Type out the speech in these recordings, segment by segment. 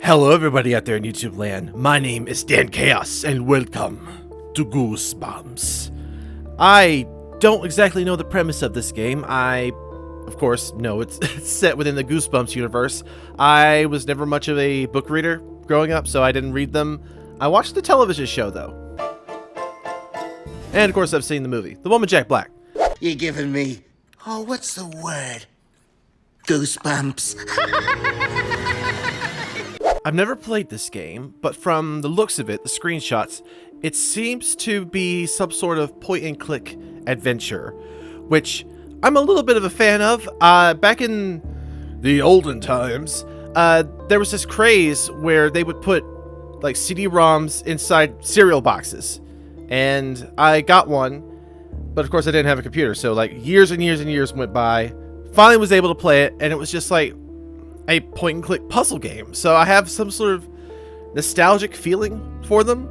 Hello everybody out there in YouTube land, my name is Dan Chaos and welcome to Goosebumps. I don't exactly know the premise of this game. I, of course, know it's set within the Goosebumps universe. I was never much of a book reader growing up, so I didn't read them. I watched the television show though. And of course I've seen the movie, the one with Jack Black. You're giving me, what's the word? Goosebumps. I've never played this game, but from the looks of it, the screenshots, it seems to be some sort of point-and-click adventure, which I'm a little bit of a fan of. Back in the olden times, there was this craze where they would put like CD-ROMs inside cereal boxes, and I got one, but of course I didn't have a computer, so like years and years and years went by. Finally was able to play it, and it was just like a point-and-click puzzle game. So I have some sort of nostalgic feeling for them,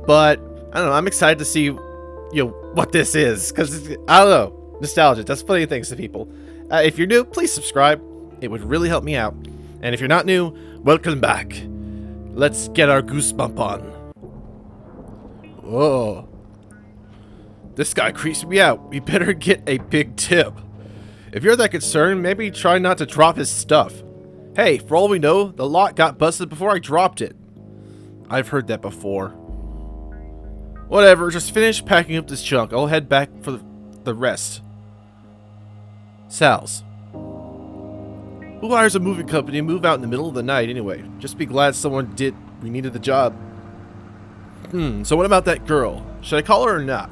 but I don't know, I'm excited to see, what this is, because I don't know, nostalgia does plenty of things to people. If you're new, please subscribe. It would really help me out. And if you're not new, welcome back. Let's get our goosebump on. Whoa. This guy creeps me out. We better get a big tip. If you're that concerned, maybe try not to drop his stuff. Hey, for all we know, the lock got busted before I dropped it. I've heard that before. Whatever, just finish packing up this junk. I'll head back for the rest. Sal's. Who hires a moving company and move out in the middle of the night anyway? Just be glad someone did. We needed the job. So what about that girl? Should I call her or not?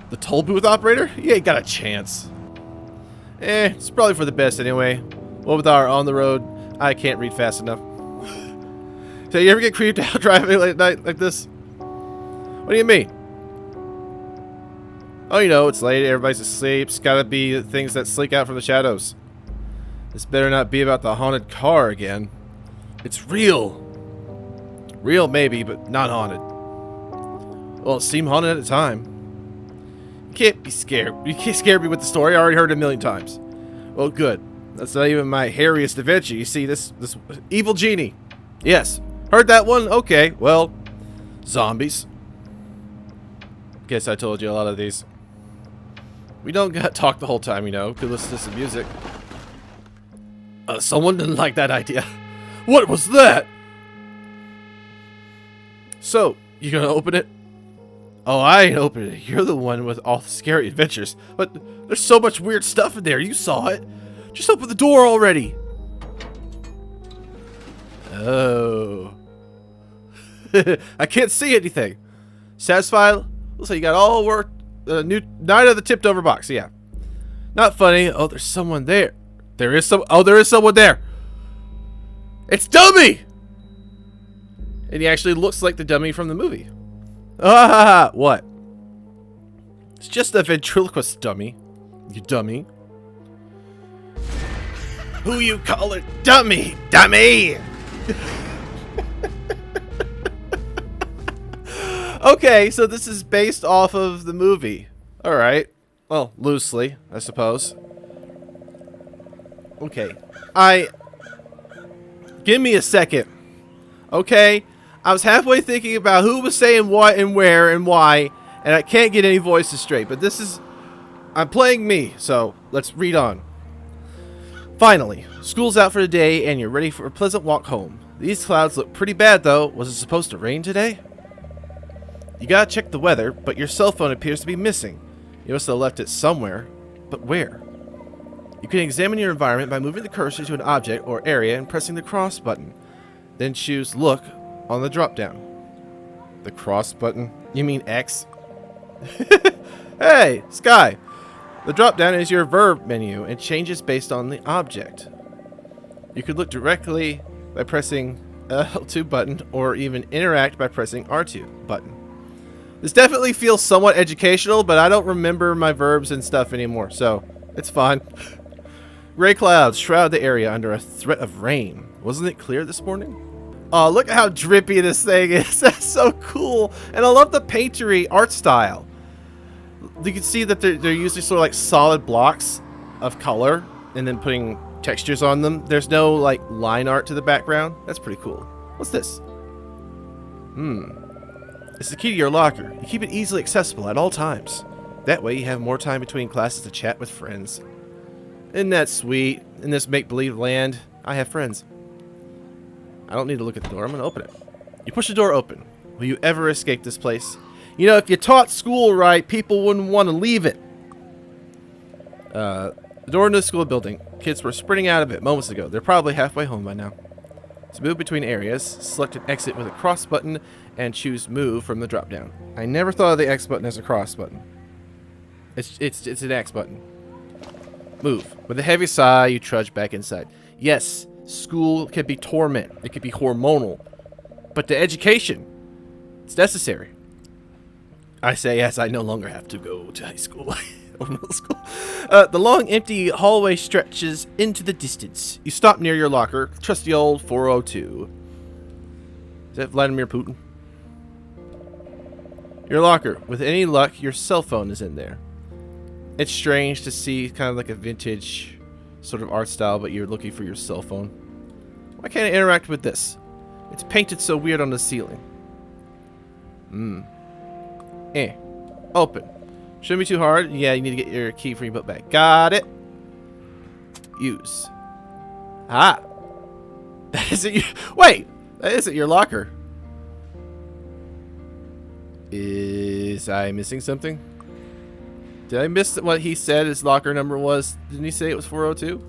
The toll booth operator? You ain't got a chance. It's probably for the best anyway. What with our on the road, I can't read fast enough. So you ever get creeped out driving late at night like this? What do you mean? Oh, it's late, everybody's asleep. It's gotta be the things that slink out from the shadows. This better not be about the haunted car again. It's real. Real maybe, but not haunted. Well, it seemed haunted at the time. You can't be scared. You can't scare me with the story. I already heard it a million times. Well, good. That's not even my hairiest adventure. You see, this evil genie. Yes. Heard that one? Okay. Well, zombies. Guess I told you a lot of these. We don't gotta talk the whole time, Could listen to some music. Someone didn't like that idea. What was that? So, you gonna open it? Oh, I ain't opening it. You're the one with all the scary adventures. But there's so much weird stuff in there. You saw it. Just open the door already. Oh. I can't see anything. Satisfied? Looks like you got all work. New night of the tipped over box. Yeah. Not funny. Oh, there's someone there. There is someone there. It's Dummy. And he actually looks like the dummy from the movie. Ah, what? It's just a ventriloquist dummy. You dummy. Who you call it? Dummy! Dummy! Okay, so this is based off of the movie. Alright. Well, loosely, I suppose. Okay. Give me a second. Okay? I was halfway thinking about who was saying what and where and why, and I can't get any voices straight, but I'm playing me, so let's read on. Finally, school's out for the day and you're ready for a pleasant walk home. These clouds look pretty bad though. Was it supposed to rain today? You gotta check the weather, but your cell phone appears to be missing. You must have left it somewhere, but where? You can examine your environment by moving the cursor to an object or area and pressing the cross button. Then choose look on the drop down. The cross button? You mean X? Hey, Sky! The drop down is your verb menu and changes based on the object. You could look directly by pressing L2 button or even interact by pressing R2 button. This definitely feels somewhat educational, but I don't remember my verbs and stuff anymore, so it's fine. Gray clouds shroud the area under a threat of rain. Wasn't it clear this morning? Oh, look at how drippy this thing is. That's so cool. And I love the painterly art style. You can see that they're usually sort of like solid blocks of color and then putting textures on them. There's no, like, line art to the background. That's pretty cool. What's this? It's the key to your locker. You keep it easily accessible at all times. That way you have more time between classes to chat with friends. Isn't that sweet? In this make-believe land, I have friends. I don't need to look at the door. I'm going to open it. You push the door open. Will you ever escape this place? You know, if you taught school right, people wouldn't want to leave it. The door into the school building. Kids were sprinting out of it moments ago. They're probably halfway home by now. To move between areas, select an exit with a cross button and choose move from the drop down. I never thought of the X button as a cross button. It's an X button. Move. With a heavy sigh, you trudge back inside. Yes, school can be torment. It can be hormonal. But the education, it's necessary. I say as I no longer have to go to high school or middle school. The long, empty hallway stretches into the distance. You stop near your locker. Trusty old 402. Is that Vladimir Putin? Your locker. With any luck, your cell phone is in there. It's strange to see kind of like a vintage sort of art style, but you're looking for your cell phone. Why can't I interact with this? It's painted so weird on the ceiling. Open. Shouldn't be too hard. Yeah, you need to get your key from your book bag. Got it. Use. Ah. That isn't your... Wait. That isn't your locker. Is I missing something? Did I miss what he said his locker number was? Didn't he say it was 402?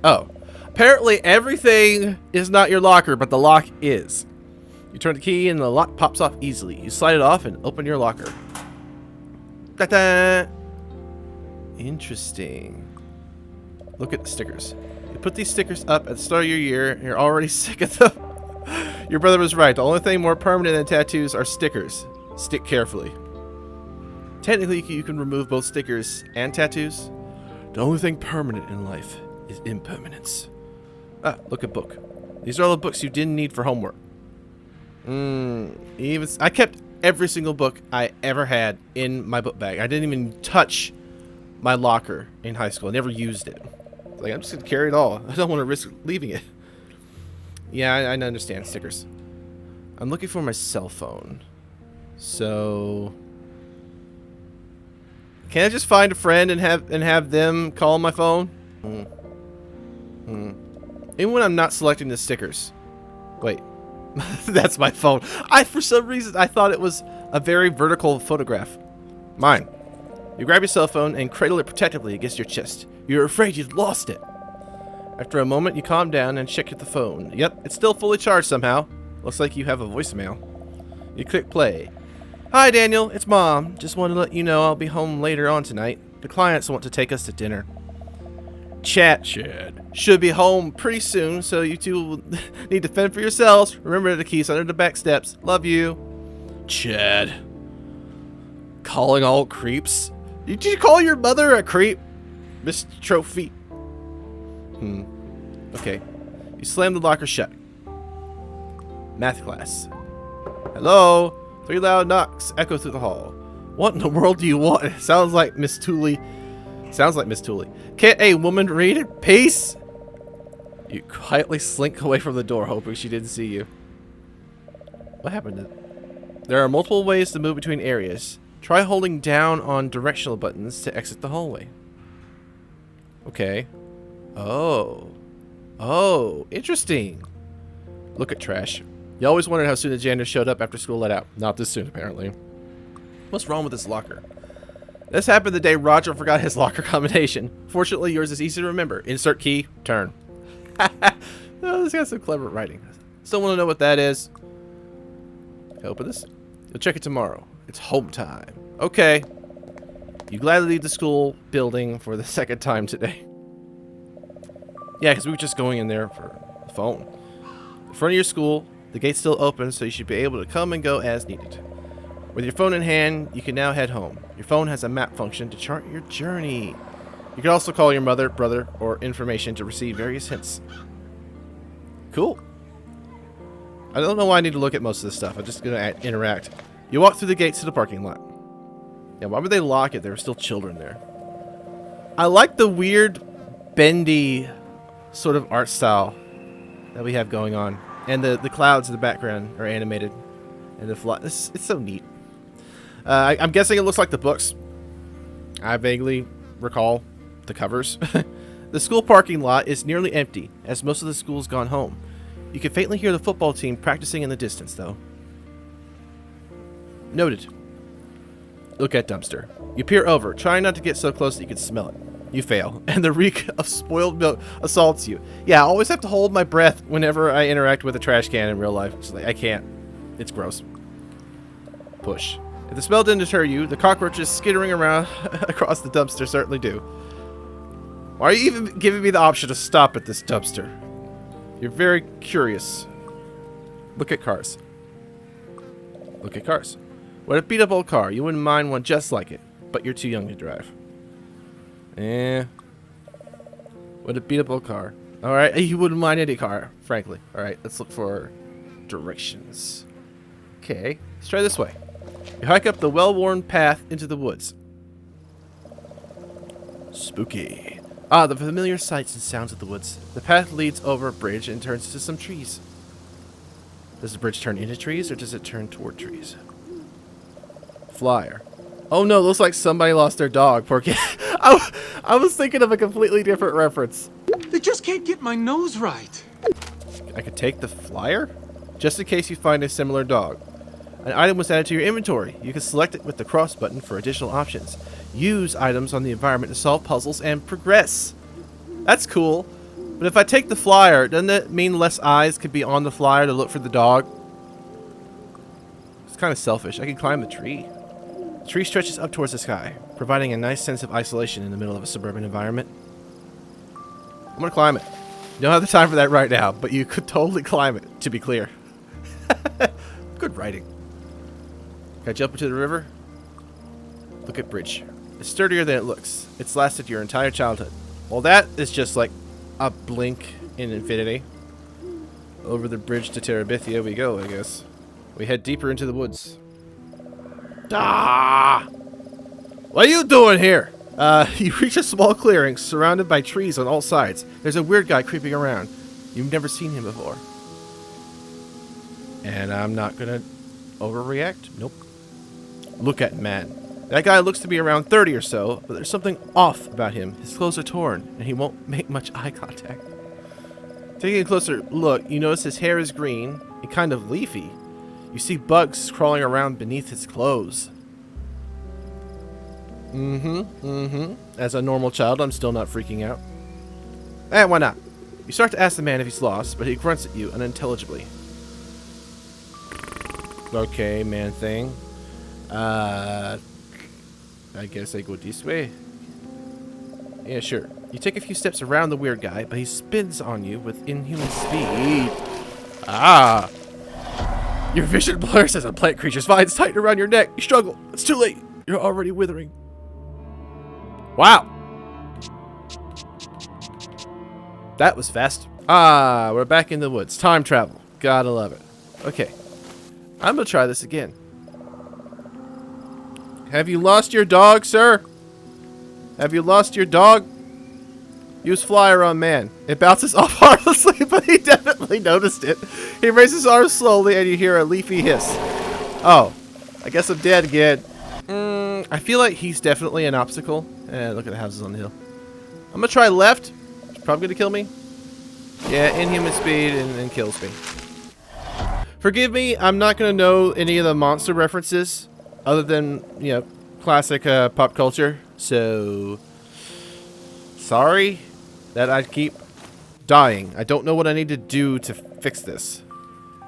Oh. Apparently everything is not your locker, but the lock is. You turn the key and the lock pops off easily. You slide it off and open your locker. Ta-da! Interesting. Look at the stickers. You put these stickers up at the start of your year and you're already sick of them. Your brother was right. The only thing more permanent than tattoos are stickers. Stick carefully. Technically, you can remove both stickers and tattoos. The only thing permanent in life is impermanence. Ah, look at book. These are all the books you didn't need for homework. I kept every single book I ever had in my book bag. I didn't even touch my locker in high school. I never used it. Like, I'm just going to carry it all. I don't want to risk leaving it. Yeah, I understand. Stickers. I'm looking for my cell phone. So... Can I just find a friend and have them call my phone? Even when I'm not selecting the stickers. Wait. That's my phone. For some reason, I thought it was a very vertical photograph. Mine. You grab your cell phone and cradle it protectively against your chest. You're afraid you've lost it. After a moment, you calm down and check the phone. Yep, it's still fully charged somehow. Looks like you have a voicemail. You click play. Hi, Daniel. It's Mom. Just wanted to let you know I'll be home later on tonight. The clients want to take us to dinner. Chad should be home pretty soon, so you two will need to fend for yourselves. Remember the keys under the back steps. Love you. Chad. Calling all creeps. Did you call your mother a creep? Miss Trophy. Okay. You slam the locker shut. Math class. Hello? 3 loud knocks echo through the hall. What in the world do you want? Sounds like Miss Tooley. Can't a woman read in peace? You quietly slink away from the door, hoping she didn't see you. What happened? There are multiple ways to move between areas. Try holding down on directional buttons to exit the hallway. Okay. Oh, interesting. Look at trash. You always wondered how soon the janitor showed up after school let out. Not this soon, apparently. What's wrong with this locker? This happened the day Roger forgot his locker combination. Fortunately, yours is easy to remember. Insert key, turn. Oh, this got some clever writing. Still want to know what that is? Can I open this? You'll check it tomorrow. It's home time. Okay. You gladly leave the school building for the second time today. Yeah, because we were just going in there for the phone. In front of your school, the gate's still open, so you should be able to come and go as needed. With your phone in hand, you can now head home. Your phone has a map function to chart your journey. You can also call your mother, brother, or information to receive various hints. Cool. I don't know why I need to look at most of this stuff. I'm just going to interact. You walk through the gates to the parking lot. Yeah, why would they lock it? There were still children there. I like the weird, bendy sort of art style that we have going on. And the clouds in the background are animated. And it's so neat. I'm guessing it looks like the books. I vaguely recall the covers. The school parking lot is nearly empty, as most of the school's gone home. You can faintly hear the football team practicing in the distance, though. Noted. Look at dumpster. You peer over, trying not to get so close that you can smell it. You fail, and the reek of spoiled milk assaults you. Yeah, I always have to hold my breath whenever I interact with a trash can in real life. It's like, I can't. It's gross. Push. If the smell didn't deter you, the cockroaches skittering around across the dumpster certainly do. Why are you even giving me the option to stop at this dumpster? You're very curious. Look at cars. Look at cars. What a beat-up old car. You wouldn't mind one just like it, but you're too young to drive. What a beat-up old car. Alright, you wouldn't mind any car, frankly. Alright, let's look for directions. Okay, let's try this way. You hike up the well-worn path into the woods. Spooky. Ah, the familiar sights and sounds of the woods. The path leads over a bridge and turns into some trees. Does the bridge turn into trees, or does it turn toward trees? Flyer. Oh no, looks like somebody lost their dog. Poor kid. I was thinking of a completely different reference. They just can't get my nose right. I could take the flyer? Just in case you find a similar dog. An item was added to your inventory. You can select it with the cross button for additional options. Use items on the environment to solve puzzles and progress. That's cool. But if I take the flyer, doesn't that mean less eyes could be on the flyer to look for the dog? It's kind of selfish. I can climb the tree. The tree stretches up towards the sky, providing a nice sense of isolation in the middle of a suburban environment. I'm gonna climb it. You don't have the time for that right now, but you could totally climb it, to be clear. Good writing. Can I jump into the river? Look at bridge. It's sturdier than it looks. It's lasted your entire childhood. Well, that is just like a blink in infinity. Over the bridge to Terabithia we go, I guess. We head deeper into the woods. Ah! What are you doing here? You reach a small clearing surrounded by trees on all sides. There's a weird guy creeping around. You've never seen him before. And I'm not gonna overreact. Nope. Look at man. That guy looks to be around 30 or so, but there's something off about him. His clothes are torn, and he won't make much eye contact. Taking a closer look, you notice his hair is green and kind of leafy. You see bugs crawling around beneath his clothes. As a normal child, I'm still not freaking out. Why not? You start to ask the man if he's lost, but he grunts at you unintelligibly. Okay, man thing. I guess I go this way. Yeah, sure. You take a few steps around the weird guy, but he spins on you with inhuman speed. Ah! Your vision blurs as a plant creature's vines tighten around your neck. You struggle. It's too late. You're already withering. Wow! That was fast. Ah, we're back in the woods. Time travel. Gotta love it. Okay. I'm gonna try this again. Have you lost your dog, sir? Have you lost your dog? Use flyer on man. It bounces off harmlessly, but he definitely noticed it. He raises his arms slowly, and you hear a leafy hiss. Oh, I guess I'm dead again. I feel like he's definitely an obstacle. Look at the houses on the hill. I'm gonna try left. It's probably gonna kill me. Yeah, inhuman speed and kills me. Forgive me, I'm not gonna know any of the monster references, other than, you know, classic pop culture. So, sorry that I keep dying. I don't know what I need to do to fix this.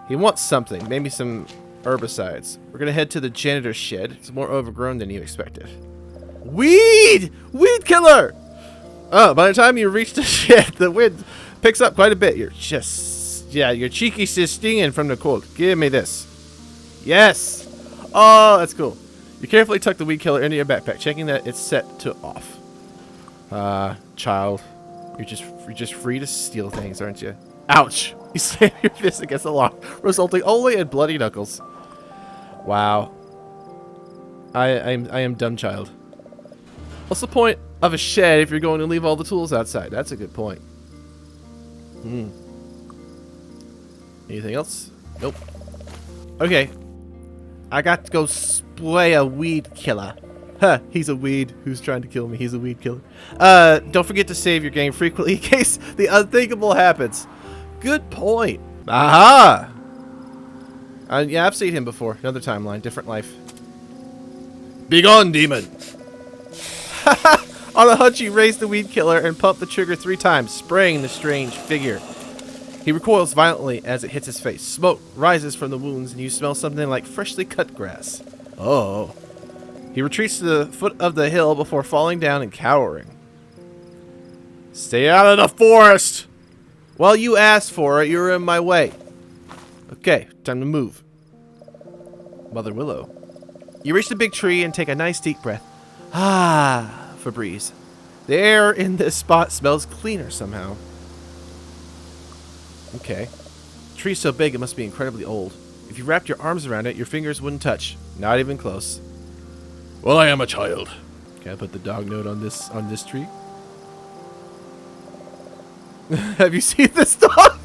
He wants something, maybe some herbicides. We're gonna head to the janitor's shed. It's more overgrown than you expected. Weed! Weed killer! Oh, by the time you reach the shed, the wind picks up quite a bit. You're just, yeah, your cheek is stinging from the cold. Give me this. Yes! Oh, that's cool. You carefully tuck the weed killer into your backpack, checking that it's set to off. Child. You're just free to steal things, aren't you? Ouch! You slam your fist against the lock, resulting only in bloody knuckles. Wow. I am dumb child. What's the point of a shed if you're going to leave all the tools outside? That's a good point. Anything else? Nope. Okay. I got to go slay a weed killer. Huh, he's a weed who's trying to kill me. He's a weed killer. Don't forget to save your game frequently in case the unthinkable happens. Good point. Aha! Yeah, I've seen him before. Another timeline, different life. Begone, demon! On a hunch, you raise the weed killer and pump the trigger 3 times, spraying the strange figure. He recoils violently as it hits his face. Smoke rises from the wounds, and you smell something like freshly cut grass. Oh. He retreats to the foot of the hill before falling down and cowering. Stay out of the forest! Well, you asked for it. You're in my way. Okay, time to move. Mother Willow. You reach the big tree and take a nice deep breath. Ah, Febreze. The air in this spot smells cleaner somehow. Okay. The tree's so big it must be incredibly old. If you wrapped your arms around it, your fingers wouldn't touch. Not even close. Well, I am a child. Can I put the dog note on this tree? Have you seen this dog?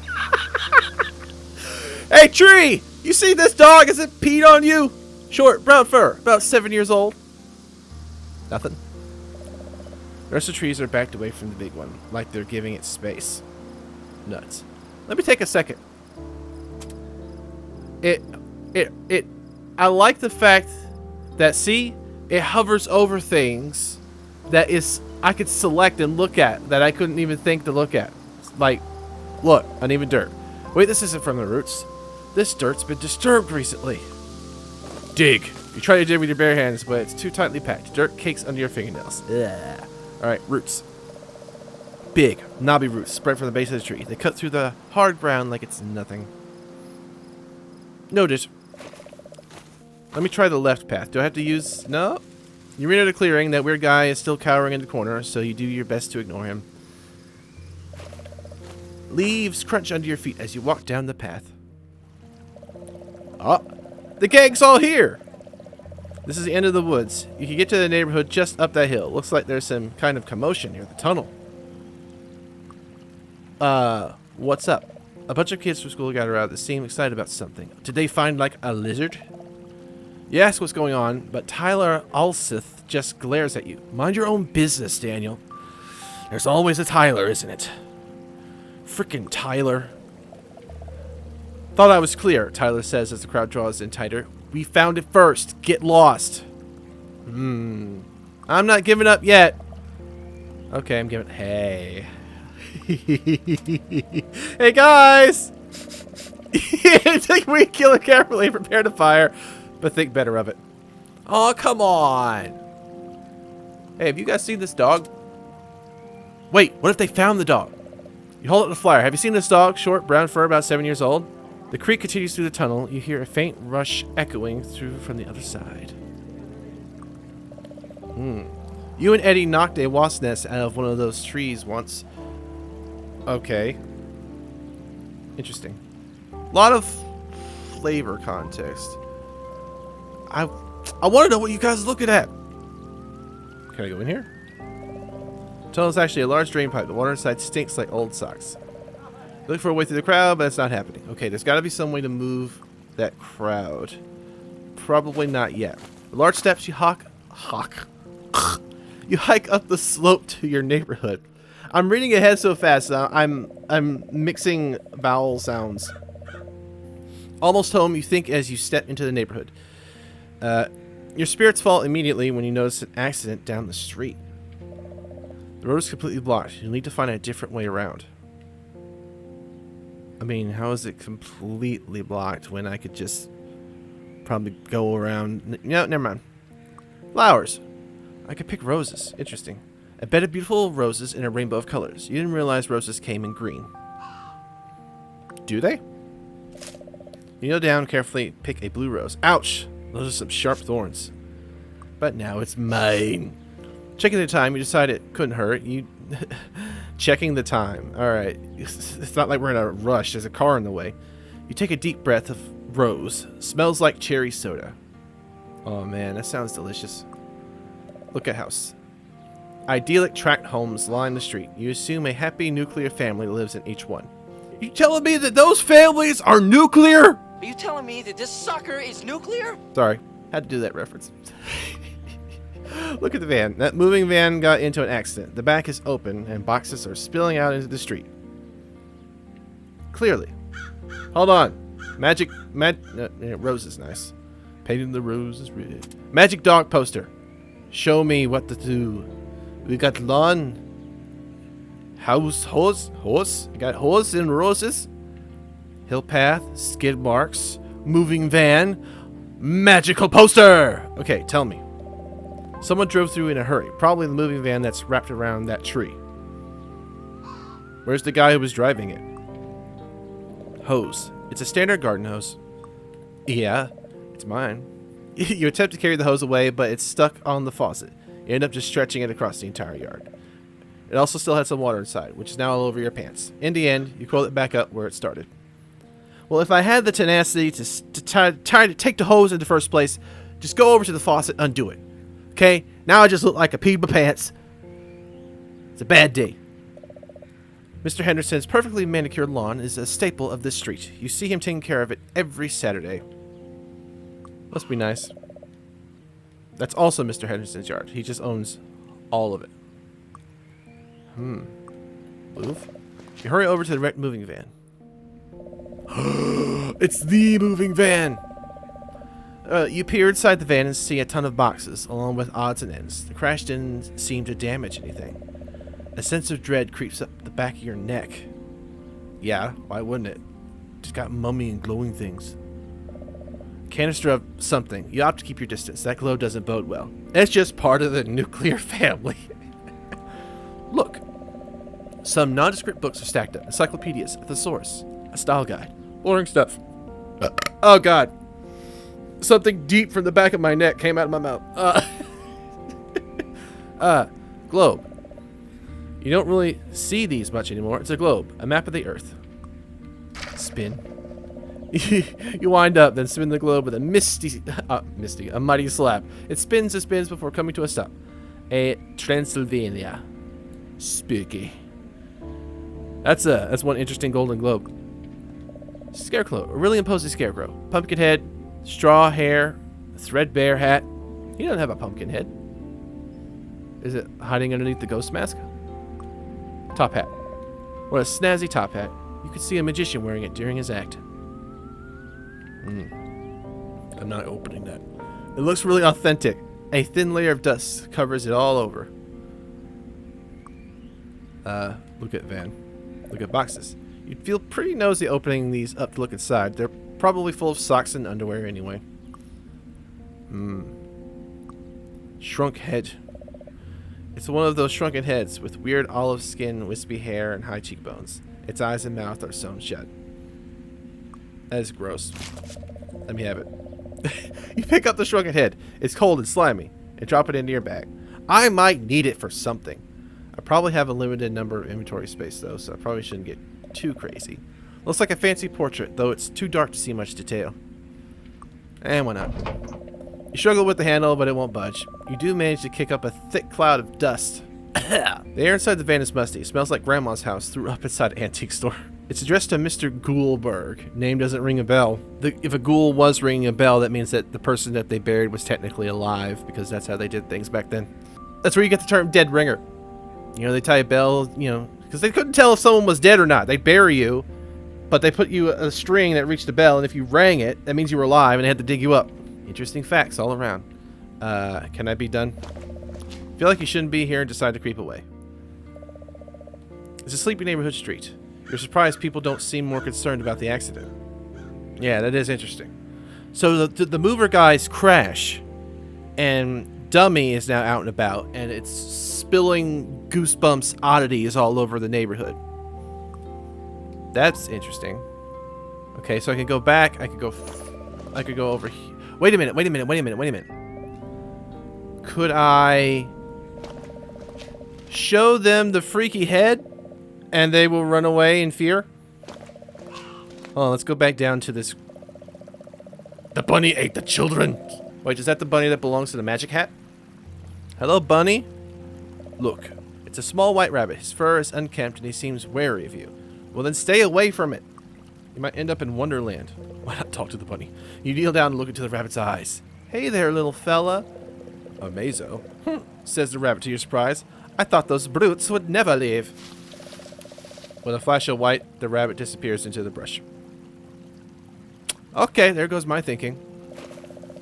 Hey, tree! You see this dog? Has it peed on you? Short, brown fur, about 7 years old. Nothing. The rest of the trees are backed away from the big one, like they're giving it space. Nuts. Let me take a second. I like the fact that, see, it hovers over things that I could select and look at that I couldn't even think to look at. Like, look, uneven dirt. Wait, this isn't from the roots. This dirt's been disturbed recently. Dig. You try to dig with your bare hands, but it's too tightly packed. Dirt cakes under your fingernails. Ugh. Alright, roots. Big, knobby roots spread from the base of the tree. They cut through the hard ground like it's nothing. Noted. Let me try the left path. Do I have to use... No. You reach a clearing. That weird guy is still cowering in the corner, so you do your best to ignore him. Leaves crunch under your feet as you walk down the path. Oh, the gang's all here! This is the end of the woods. You can get to the neighborhood just up that hill. Looks like there's some kind of commotion near the tunnel. What's up? A bunch of kids from school got around that seem excited about something. Did they find, like, a lizard? You ask what's going on, but Tyler Alsith just glares at you. Mind your own business, Daniel. There's always a Tyler, isn't it? Frickin' Tyler. Thought I was clear, Tyler says as the crowd draws in tighter. We found it first. Get lost. I'm not giving up yet. Okay, I'm giving... Hey. Hey, guys! Take weed killer carefully. Prepare to fire, but think better of it. Oh, come on. Hey, have you guys seen this dog? Wait, what if they found the dog? You hold up the flyer. Have you seen this dog? Short, brown fur, about 7 years old. The creek continues through the tunnel. You hear a faint rush echoing through from the other side. You and Eddie knocked a wasp nest out of one of those trees once. Okay. Interesting. A lot of flavor context. I want to know what you guys are looking at. Can I go in here? The tunnel is actually a large drain pipe. The water inside stinks like old socks. Look for a way through the crowd, but it's not happening. Okay, there's got to be some way to move that crowd. Probably not yet. The large steps you you hike up the slope to your neighborhood. I'm reading ahead so fast. I'm mixing vowel sounds. Almost home, you think as you step into the neighborhood. Your spirits fall immediately when you notice an accident down the street. The road is completely blocked. You'll need to find a different way around. I mean, how is it completely blocked when I could just probably go around? No, never mind. Flowers. I could pick roses. Interesting. A bed of beautiful roses in a rainbow of colors. You didn't realize roses came in green. Do they? You kneel down carefully, pick a blue rose. Ouch! Those are some sharp thorns. But now it's mine. Checking the time, you decide it couldn't hurt. You checking the time. Alright. It's not like we're in a rush. There's a car in the way. You take a deep breath of rose. Smells like cherry soda. Oh man, that sounds delicious. Look at house. Idyllic tract homes line the street. You assume a happy nuclear family lives in each one. You telling me that those families are nuclear? Are you telling me that this sucker is nuclear? Sorry, had to do that reference. Look at the van. That moving van got into an accident. The back is open and boxes are spilling out into the street. Clearly. Hold on. Rose is nice. Painting the roses red. Magic dog poster. Show me what to do. We got lawn. House, horse. We got horse and roses. Hill path. Skid marks. Moving van. Magical poster. Okay, tell me. Someone drove through in a hurry. Probably the moving van that's wrapped around that tree. Where's the guy who was driving it? Hose. It's a standard garden hose. Yeah, it's mine. You attempt to carry the hose away, but it's stuck on the faucet. You end up just stretching it across the entire yard. It also still had some water inside, which is now all over your pants. In the end, you curl it back up where it started. Well, if I had the tenacity to try to take the hose in the first place, just go over to the faucet, undo it. Okay? Now I just look like I peed my pants. It's a bad day. Mr. Henderson's perfectly manicured lawn is a staple of this street. You see him taking care of it every Saturday. Must be nice. That's also Mr. Henderson's yard. He just owns all of it. Move. You hurry over to the wrecked moving van. It's the moving van! You peer inside the van and see a ton of boxes, along with odds and ends. The crash didn't seem to damage anything. A sense of dread creeps up the back of your neck. Yeah, why wouldn't it? Just got mummy and glowing things. Canister of something. You opt to keep your distance. That glow doesn't bode well. It's just part of the nuclear family. Look. Some nondescript books are stacked up. Encyclopedias, a thesaurus, a style guide. Boring stuff. Oh god. Something deep from the back of my neck came out of my mouth. Globe. You don't really see these much anymore. It's a globe, a map of the Earth. Spin. You wind up, then spin the globe with a mighty slap. It spins and spins before coming to a stop. A Transylvania. Spooky. That's one interesting golden globe. Scarecrow, a really imposing scarecrow. Pumpkin head, straw hair, threadbare hat. He doesn't have a pumpkin head. Is it hiding underneath the ghost mask? Top hat. What a snazzy top hat. You could see a magician wearing it during his act. I'm not opening that. It looks really authentic. A thin layer of dust covers it all over. Look at van. Look at boxes. You'd feel pretty nosy opening these up to look inside. They're probably full of socks and underwear anyway. Shrunk head. It's one of those shrunken heads with weird olive skin, wispy hair, and high cheekbones. Its eyes and mouth are sewn shut. That is gross. Let me have it. You pick up the shrunken head. It's cold and slimy, and drop it into your bag. I might need it for something. I probably have a limited number of inventory space, though, so I probably shouldn't get too crazy. Looks like a fancy portrait, though it's too dark to see much detail. And why not? You struggle with the handle, but it won't budge. You do manage to kick up a thick cloud of dust. The air inside the van is musty. It smells like Grandma's house threw up inside an antique store. It's addressed to Mr. Goulberg. Name doesn't ring a bell. If a ghoul was ringing a bell, that means that the person that they buried was technically alive, because that's how they did things back then. That's where you get the term dead ringer. You know, they tie a bell, you know, because they couldn't tell if someone was dead or not. They'd bury you, but they put you a string that reached a bell, and if you rang it, that means you were alive, and they had to dig you up. Interesting facts all around. Can I be done? Feel like you shouldn't be here and decide to creep away. It's a sleepy neighborhood street. You're surprised people don't seem more concerned about the accident. Yeah, that is interesting. So the mover guys crash, and Dummy is now out and about, and it's spilling Goosebumps oddities all over the neighborhood. That's interesting. Okay, so I can go back. I could go over here. Wait a minute. Could I show them the freaky head and they will run away in fear? Oh, let's go back down to this. The bunny ate the children. Wait, is that the bunny that belongs to the magic hat? Hello, bunny. Look, it's a small white rabbit. His fur is unkempt and he seems wary of you. Well, then stay away from it. You might end up in Wonderland. Why not talk to the bunny? You kneel down and look into the rabbit's eyes. Hey there, little fella. Amazo, says the rabbit to your surprise. I thought those brutes would never leave. With a flash of white, the rabbit disappears into the brush. Okay, there goes my thinking.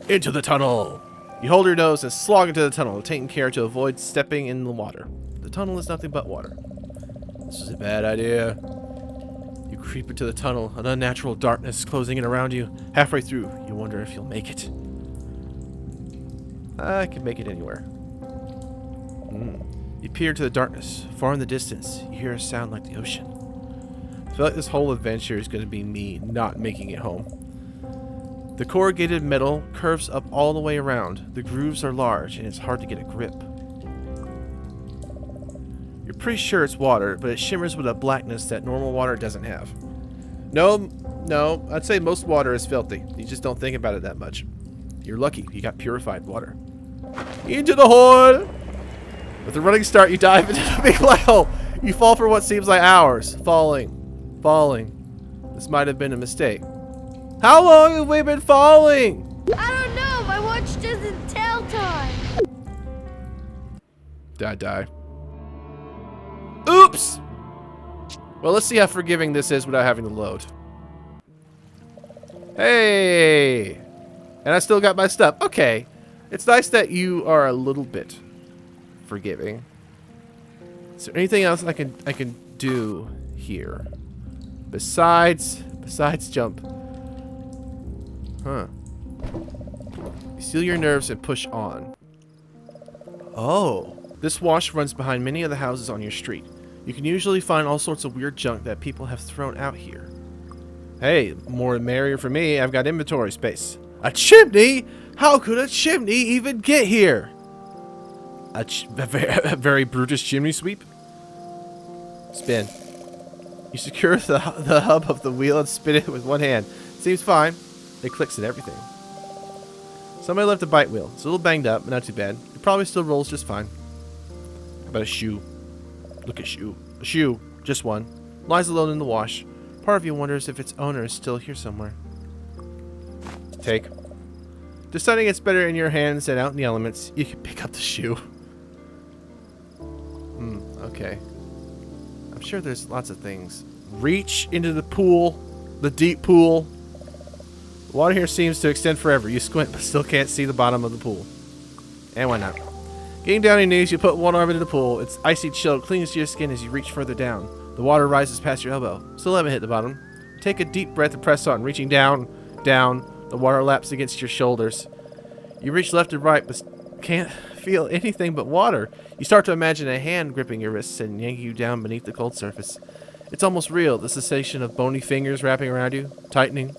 Into the tunnel. You hold your nose and slog into the tunnel, taking care to avoid stepping in the water. The tunnel is nothing but water. This is a bad idea. You creep into the tunnel, an unnatural darkness closing in around you. Halfway through, you wonder if you'll make it. I can make it anywhere. You peer into the darkness. Far in the distance, you hear a sound like the ocean. I feel like this whole adventure is going to be me not making it home. The corrugated metal curves up all the way around. The grooves are large, and it's hard to get a grip. You're pretty sure it's water, but it shimmers with a blackness that normal water doesn't have. No, I'd say most water is filthy. You just don't think about it that much. You're lucky, you got purified water. Into the hole! With a running start, you dive into the big black hole. You fall for what seems like hours. Falling. This might have been a mistake. How long have we been falling? I don't know. My watch doesn't tell time. Did I die? Oops! Well, let's see how forgiving this is without having to load. Hey! And I still got my stuff. Okay. It's nice that you are a little bit forgiving. Is there anything else I can do here? Besides jump. Huh. You seal your nerves and push on. Oh. This wash runs behind many of the houses on your street. You can usually find all sorts of weird junk that people have thrown out here. Hey, more the merrier for me. I've got inventory space. A chimney? How could a chimney even get here? A very Brutus chimney sweep? Spin. You secure the hub of the wheel and spin it with one hand. Seems fine. It clicks and everything. Somebody left the bite wheel. It's a little banged up, but not too bad. It probably still rolls just fine. How about a shoe? Look at shoe. A shoe. Just one. Lies alone in the wash. Part of you wonders if its owner is still here somewhere. Take. Deciding it's better in your hands than out in the elements, you can pick up the shoe. Okay. I'm sure there's lots of things. Reach into the pool. The deep pool. The water here seems to extend forever. You squint, but still can't see the bottom of the pool. And why not? Getting down on your knees, you put one arm into the pool. It's icy chill, clings to your skin as you reach further down. The water rises past your elbow. Still haven't hit the bottom. Take a deep breath and press on, reaching down, down. The water laps against your shoulders. You reach left and right, but can't feel anything but water. You start to imagine a hand gripping your wrists and yanking you down beneath the cold surface. It's almost real, the sensation of bony fingers wrapping around you, tightening.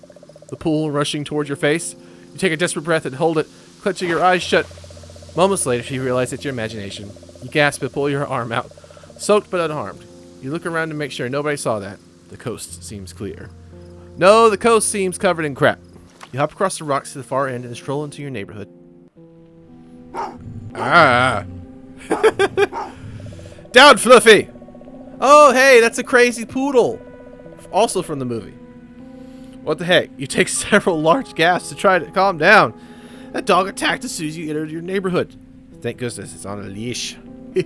The pool rushing towards your face. You take a desperate breath and hold it, clenching your eyes shut. Moments later, you realize it's your imagination. You gasp and pull your arm out, soaked but unharmed. You look around to make sure nobody saw that. The coast seems clear. No, the coast seems covered in crap. You hop across the rocks to the far end and stroll into your neighborhood. Ah! Down, Fluffy! Oh, hey, that's a crazy poodle. Also from the movie. What the heck? You take several large gasps to try to calm down. That dog attacked as soon as you entered your neighborhood. Thank goodness it's on a leash. Here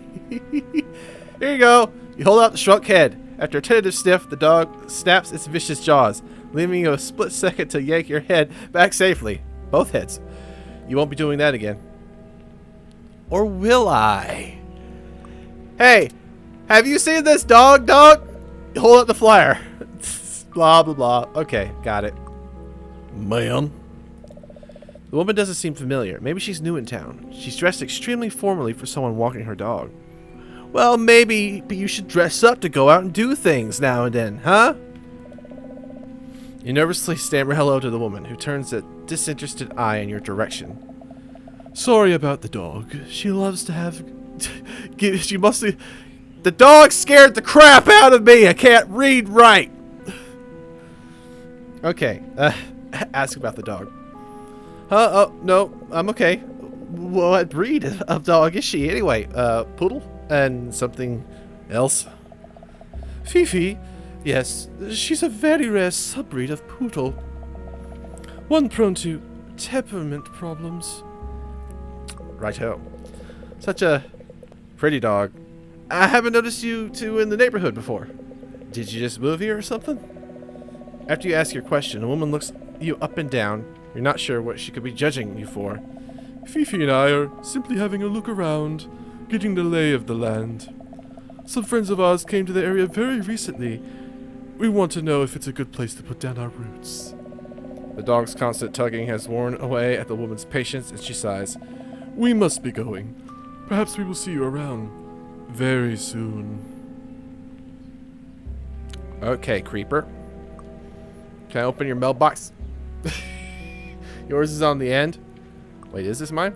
you go. You hold out the shrunk head. After a tentative sniff, the dog snaps its vicious jaws, leaving you a split second to yank your head back safely. Both heads. You won't be doing that again. Or will I? Hey, have you seen this dog? Hold up the flyer. Blah, blah, blah. Okay, got it. Ma'am. The woman doesn't seem familiar. Maybe she's new in town. She's dressed extremely formally for someone walking her dog. Well, maybe you should dress up to go out and do things now and then, huh? You nervously stammer hello to the woman, who turns a disinterested eye in your direction. Sorry about the dog. She loves to have... she must have... The dog scared the crap out of me! I can't read right! Okay, ask about the dog. Oh, no, I'm okay. What breed of dog is she anyway? Poodle? And something else? Fifi, Yes, she's a very rare subbreed of poodle. One prone to temperament problems. Righto. Such a pretty dog. I haven't noticed you two in the neighborhood before. Did you just move here or something? After you ask your question, a woman looks you up and down. You're not sure what she could be judging you for. Fifi and I are simply having a look around, getting the lay of the land. Some friends of ours came to the area very recently. We want to know if it's a good place to put down our roots. The dog's constant tugging has worn away at the woman's patience, and she sighs. We must be going. Perhaps we will see you around very soon. Okay, creeper. Can I open your mailbox? Yours is on the end. Wait, is this mine?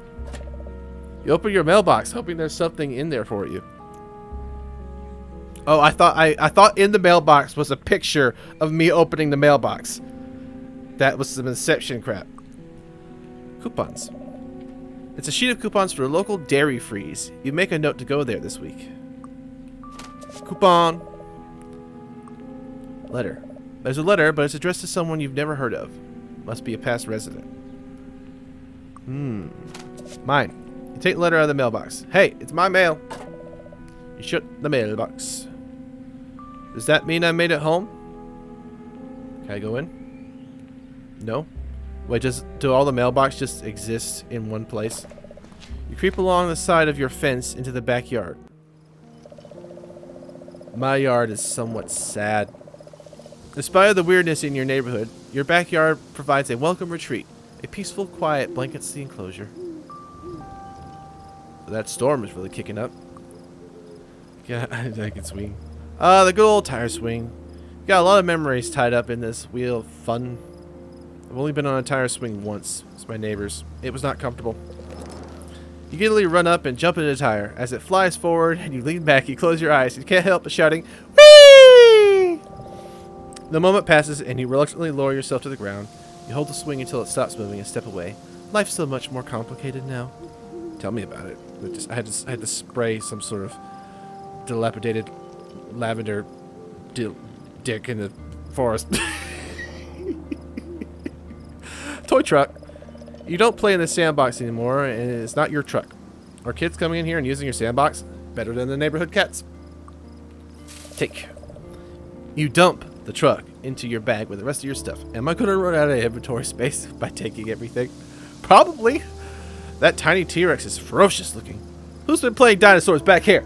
You open your mailbox, hoping there's something in there for you. Oh, I thought in the mailbox was a picture of me opening the mailbox. That was some Inception crap. Coupons. It's a sheet of coupons for a local dairy freeze. You make a note to go there this week. Coupon. Letter. There's a letter, but it's addressed to someone you've never heard of. Must be a past resident. Mine. You take the letter out of the mailbox. Hey, it's my mail. You shut the mailbox. Does that mean I made it home? Can I go in? No? Wait, do all the mailboxes just exist in one place? You creep along the side of your fence into the backyard. My yard is somewhat sad. Despite the weirdness in your neighborhood, your backyard provides a welcome retreat. A peaceful quiet blankets the enclosure. That storm is really kicking up. Yeah, I can swing. The good old tire swing. Got a lot of memories tied up in this wheel of fun. I've only been on a tire swing once. It's my neighbor's. It was not comfortable. You giddily run up and jump into the tire. As it flies forward and you lean back, you close your eyes. You can't help but shouting, "Whee!" The moment passes and you reluctantly lower yourself to the ground. You hold the swing until it stops moving and step away. Life's so much more complicated now. Tell me about it. I had to spray some sort of dilapidated lavender dick in the forest. Toy truck. You don't play in the sandbox anymore, and it's not your truck. Are kids coming in here and using your sandbox? Better than the neighborhood cats. Take. You dump the truck into your bag with the rest of your stuff. Am I going to run out of inventory space by taking everything? Probably. That tiny T-Rex is ferocious looking. Who's been playing dinosaurs back here?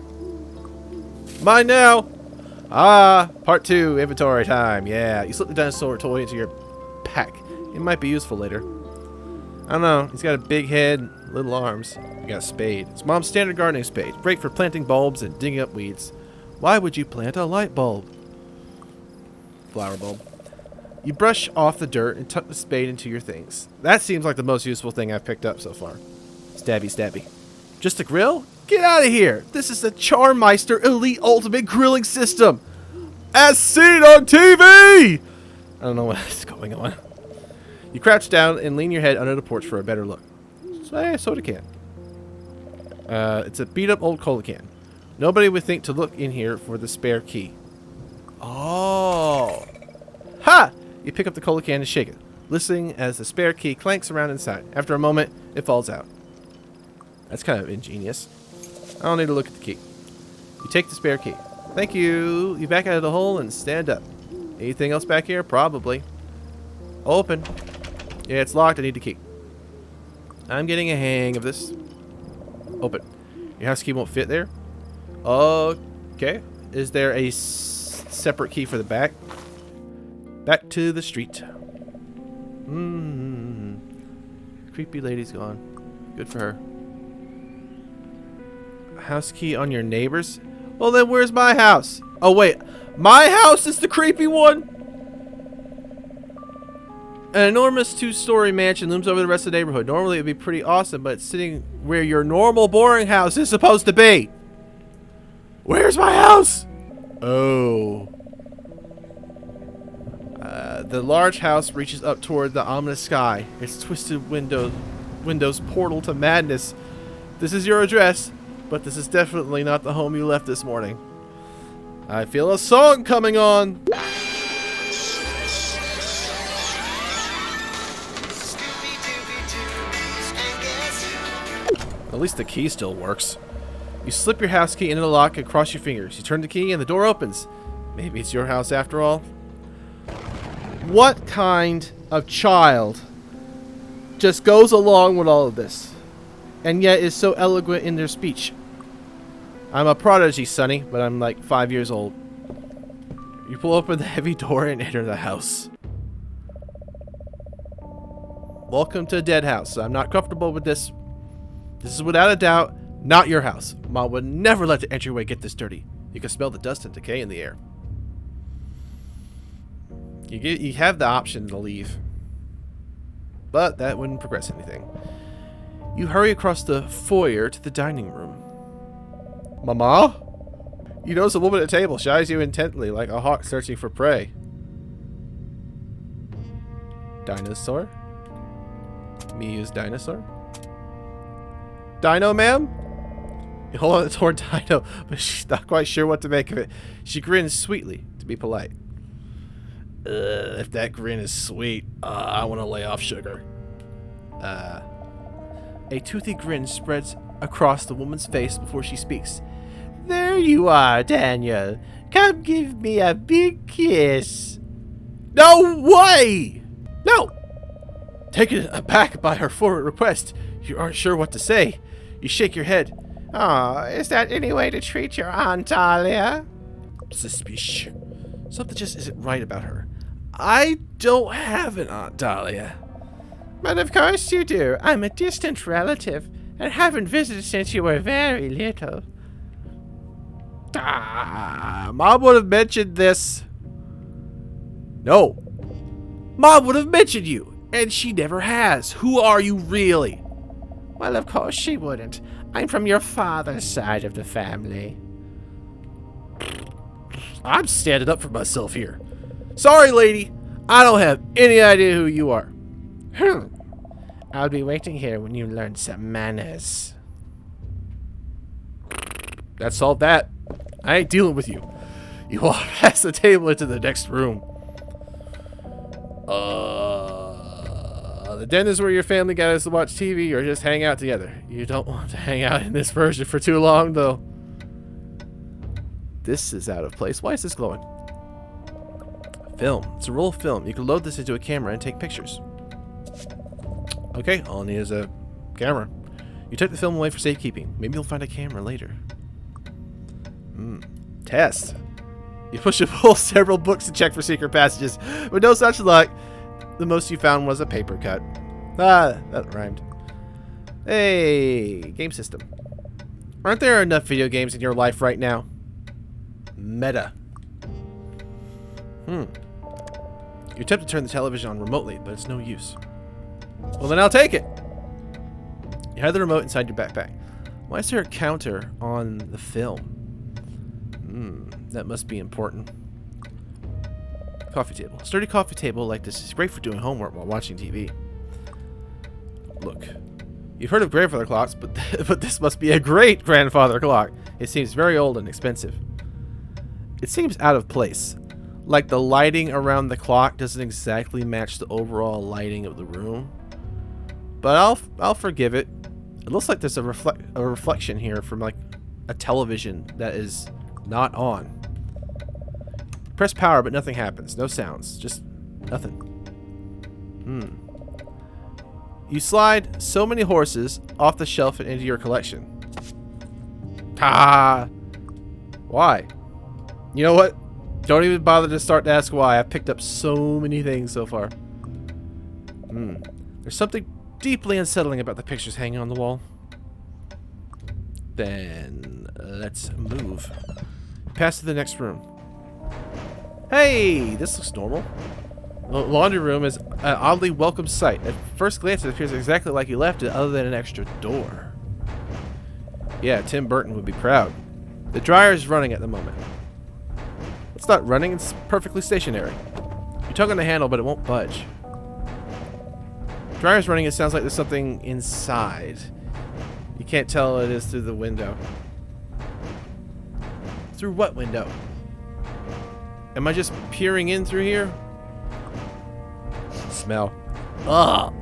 Mine now. Ah, part 2, inventory time. Yeah, you slip the dinosaur toy into your pack. It might be useful later. I don't know. He's got a big head, little arms. You got a spade. It's Mom's standard gardening spade. Great for planting bulbs and digging up weeds. Why would you plant a light bulb? Flower bulb. You brush off the dirt and tuck the spade into your things. That seems like the most useful thing I've picked up so far. Stabby, stabby. Just a grill? Get out of here! This is the Charmeister Elite Ultimate Grilling System! As seen on TV! I don't know what is going on. You crouch down and lean your head under the porch for a better look. Soda can. It's a beat-up old cola can. Nobody would think to look in here for the spare key. Oh! Ha! You pick up the cola can and shake it, listening as the spare key clanks around inside. After a moment, it falls out. That's kind of ingenious. I don't need to look at the key. You take the spare key. Thank you. You back out of the hole and stand up. Anything else back here? Probably. Open. Yeah, it's locked. I need the key. I'm getting a hang of this. Open. Your house key won't fit there? Okay. Is there a separate key for the back? Back to the street. Creepy lady's gone. Good for her. House key on your neighbor's? Well, then where's my house? Oh, wait. My house is the creepy one? An enormous 2-story mansion looms over the rest of the neighborhood. Normally, it would be pretty awesome, but it's sitting where your normal, boring house is supposed to be. Where's my house? Oh. The large house reaches up toward the ominous sky. Its twisted windows portal to madness. This is your address, but this is definitely not the home you left this morning. I feel a song coming on. At least the key still works. You slip your house key into the lock and cross your fingers. You turn the key and the door opens. Maybe it's your house after all. What kind of child just goes along with all of this and yet is so eloquent in their speech? I'm a prodigy, Sonny, but I'm like 5 years old. You pull open the heavy door and enter the house. Welcome to a dead house. I'm not comfortable with this. This is without a doubt not your house. Mom would never let the entryway get this dirty. You can smell the dust and decay in the air. You have the option to leave, but that wouldn't progress anything. You hurry across the foyer to the dining room. Mama? You notice a woman at a table. She eyes you intently like a hawk searching for prey. Dinosaur? Me use dinosaur? Dino, ma'am? You hold on the toward Dino, but she's not quite sure what to make of it. She grins sweetly to be polite. If that grin is sweet, I want to lay off sugar. A toothy grin spreads across the woman's face before she speaks. There you are, Daniel. Come give me a big kiss. No way! No! Taken aback by her forward request, you aren't sure what to say. You shake your head. Oh, is that any way to treat your Aunt Dahlia? Suspicious. Something just isn't right about her. I don't have an Aunt Dahlia. But of course you do. I'm a distant relative and haven't visited since you were very little. Mom would have mentioned this. No. Mom would have mentioned you, and she never has. Who are you really? Well, of course she wouldn't. I'm from your father's side of the family. I'm standing up for myself here. Sorry, lady. I don't have any idea who you are. I'll be waiting here when you learn some manners. That solved that. I ain't dealing with you. You walk past the table into the next room. The den is where your family gathers to watch TV or just hang out together. You don't want to hang out in this version for too long, though. This is out of place. Why is this glowing? Film. It's a roll of film. You can load this into a camera and take pictures. Okay, all I need is a camera. You took the film away for safekeeping. Maybe you'll find a camera later. Test. You push and pull several books to check for secret passages. With no such luck, the most you found was a paper cut. Ah, that rhymed. Hey, game system. Aren't there enough video games in your life right now? Meta. You attempt to turn the television on remotely, but it's no use. Well, then I'll take it. You hide the remote inside your backpack. Why is there a counter on the film? That must be important. Coffee table. A sturdy coffee table like this is great for doing homework while watching TV. Look, you've heard of grandfather clocks, but this must be a great grandfather clock. It seems very old and expensive. It seems out of place. Like the lighting around the clock doesn't exactly match the overall lighting of the room. But I'll forgive it. It looks like there's a reflection here from like a television that is not on. Press power, but nothing happens. No sounds. Just nothing. You slide so many horses off the shelf and into your collection. Why? You know what? Don't even bother to start to ask why. I've picked up so many things so far. There's something deeply unsettling about the pictures hanging on the wall. Then let's move. Pass to the next room. Hey, this looks normal. The laundry room is an oddly welcome sight. At first glance, it appears exactly like you left it, other than an extra door. Yeah, Tim Burton would be proud. The dryer is running at the moment. It's not running, it's perfectly stationary. You tug on the handle, but it won't budge. Dryer's running, it sounds like there's something inside. You can't tell it is through the window. Through what window? Am I just peering in through here? Smell. Ugh.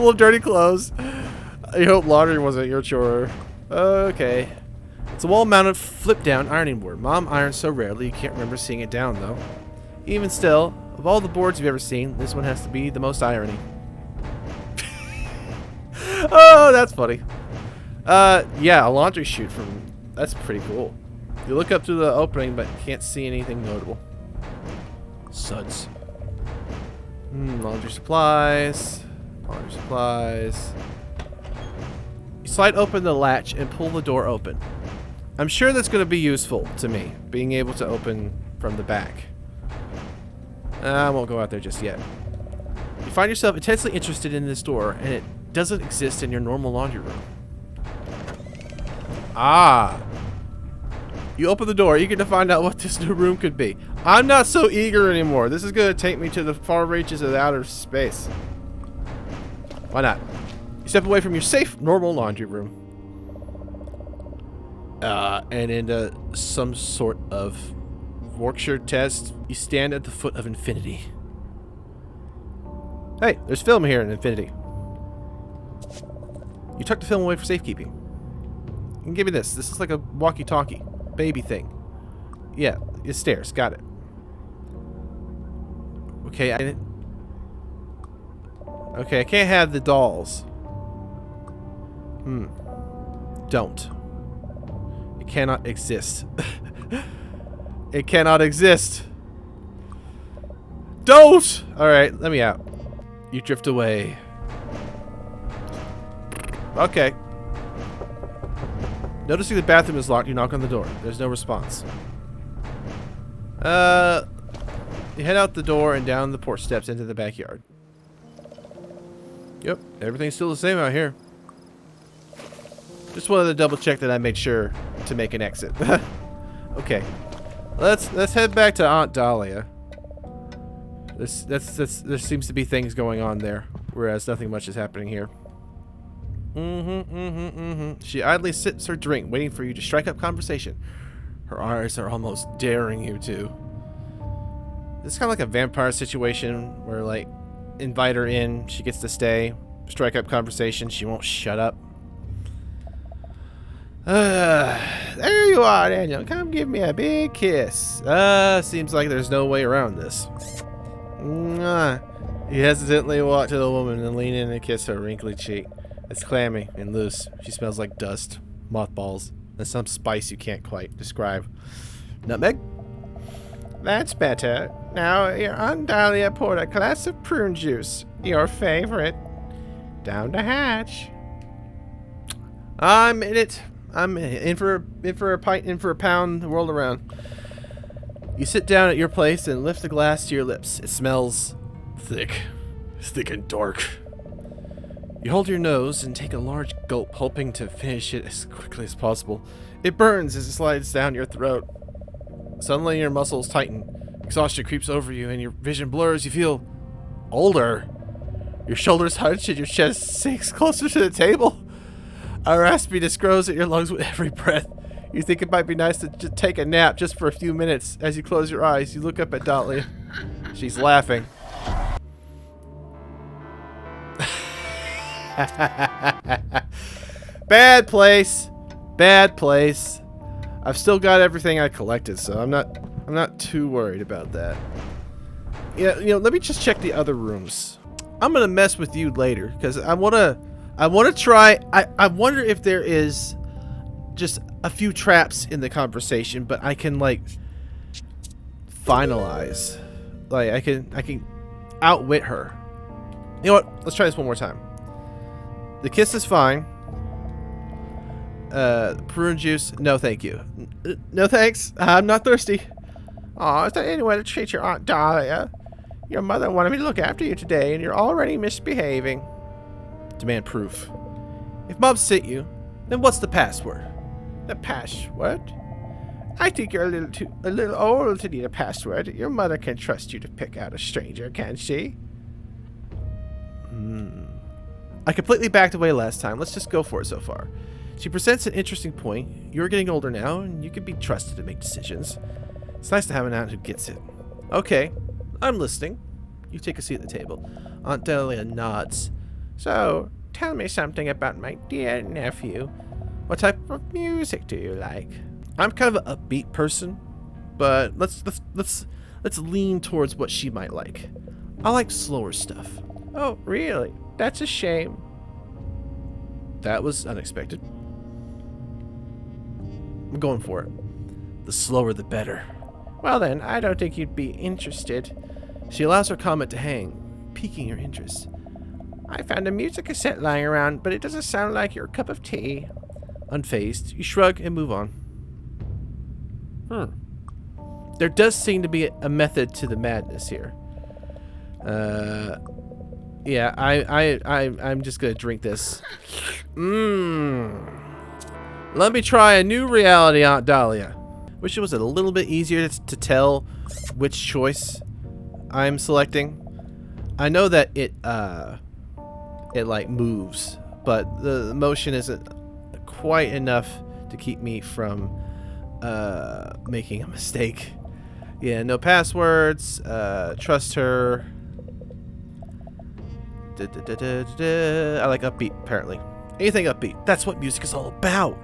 full of dirty clothes. I hope laundry wasn't your chore. Okay. It's a wall-mounted flip-down ironing board. Mom irons so rarely you can't remember seeing it down, though. Even still, of all the boards you've ever seen, this one has to be the most irony. Oh, that's funny. Yeah, a laundry chute from... That's pretty cool. You look up through the opening, but can't see anything notable. Suds. Laundry supplies. Laundry supplies. You slide open the latch and pull the door open. I'm sure that's going to be useful to me, being able to open from the back. I won't go out there just yet. You find yourself intensely interested in this door, and it doesn't exist in your normal laundry room. Ah. You open the door, eager to find out what this new room could be. I'm not so eager anymore. This is going to take me to the far reaches of outer space. Why not? You step away from your safe, normal laundry room. And into some sort of Yorkshire test, you stand at the foot of infinity. Hey, there's film here in infinity. You tuck the film away for safekeeping. And give me this. This is like a walkie-talkie. Baby thing. Yeah, it's stairs. Got it. Okay, I can't have the dolls. Don't. It cannot exist. It cannot exist. Don't! Alright, let me out. You drift away. Okay. Noticing the bathroom is locked, you knock on the door. There's no response. You head out the door and down the porch steps into the backyard. Yep, everything's still the same out here. Just wanted to double check that I made sure to make an exit. Okay. Let's head back to Aunt Dahlia. There seems to be things going on there, whereas nothing much is happening here. She idly sips her drink, waiting for you to strike up conversation. Her eyes are almost daring you to. It's kind of like a vampire situation where, like, invite her in, she gets to stay, strike up conversation, she won't shut up. There you are, Daniel. Come give me a big kiss. Seems like there's no way around this. You hesitantly walk to the woman and lean in and kiss her wrinkly cheek. It's clammy and loose. She smells like dust, mothballs, and some spice you can't quite describe. Nutmeg? That's better. Now, your Aunt Dahlia poured a glass of prune juice. Your favorite. Down the hatch. I'm in it. I'm in for a pint, in for a pound, the world around. You sit down at your place and lift the glass to your lips. It smells thick. It's thick and dark. You hold your nose and take a large gulp, hoping to finish it as quickly as possible. It burns as it slides down your throat. Suddenly your muscles tighten. Exhaustion creeps over you and your vision blurs. You feel older. Your shoulders hunch and your chest sinks closer to the table. A raspiness grows at your lungs with every breath. You think it might be nice to just take a nap just for a few minutes. As you close your eyes, you look up at Dahlia. She's laughing. Bad place. Bad place. I've still got everything I collected, so I'm not too worried about that. Yeah, let me just check the other rooms. I'm gonna mess with you later because I wanna try. I wonder if there is just a few traps in the conversation, but I can like finalize. Like I can outwit her. You know what? Let's try this one more time. The kiss is fine. Prune juice, no thank you. No thanks. I'm not thirsty. Aw, is there any way to treat your Aunt Dahlia? Your mother wanted me to look after you today, and you're already misbehaving. Demand proof. If Mom sent you, then what's the password? The password? I think you're a little old to need a password. Your mother can trust you to pick out a stranger, can't she? I completely backed away last time. Let's just go for it so far. She presents an interesting point. You're getting older now, and you can be trusted to make decisions. It's nice to have an aunt who gets it. Okay, I'm listening. You take a seat at the table. Aunt Dahlia nods. So, tell me something about my dear nephew. What type of music do you like? I'm kind of an upbeat person, but let's lean towards what she might like. I like slower stuff. Oh, really? That's a shame. That was unexpected. I'm going for it. The slower the better. Well then, I don't think you'd be interested. She allows her comment to hang, piquing your interest. I found a music cassette lying around, but it doesn't sound like your cup of tea. Unfazed, you shrug and move on. There does seem to be a method to the madness here. Yeah, I'm just gonna drink this. Let me try a new reality, Aunt Dahlia. Wish it was a little bit easier to tell which choice I'm selecting. I know that it like moves, but the motion isn't quite enough to keep me from making a mistake. Yeah, no passwords. Trust her. I like upbeat, apparently. Anything upbeat. That's what music is all about.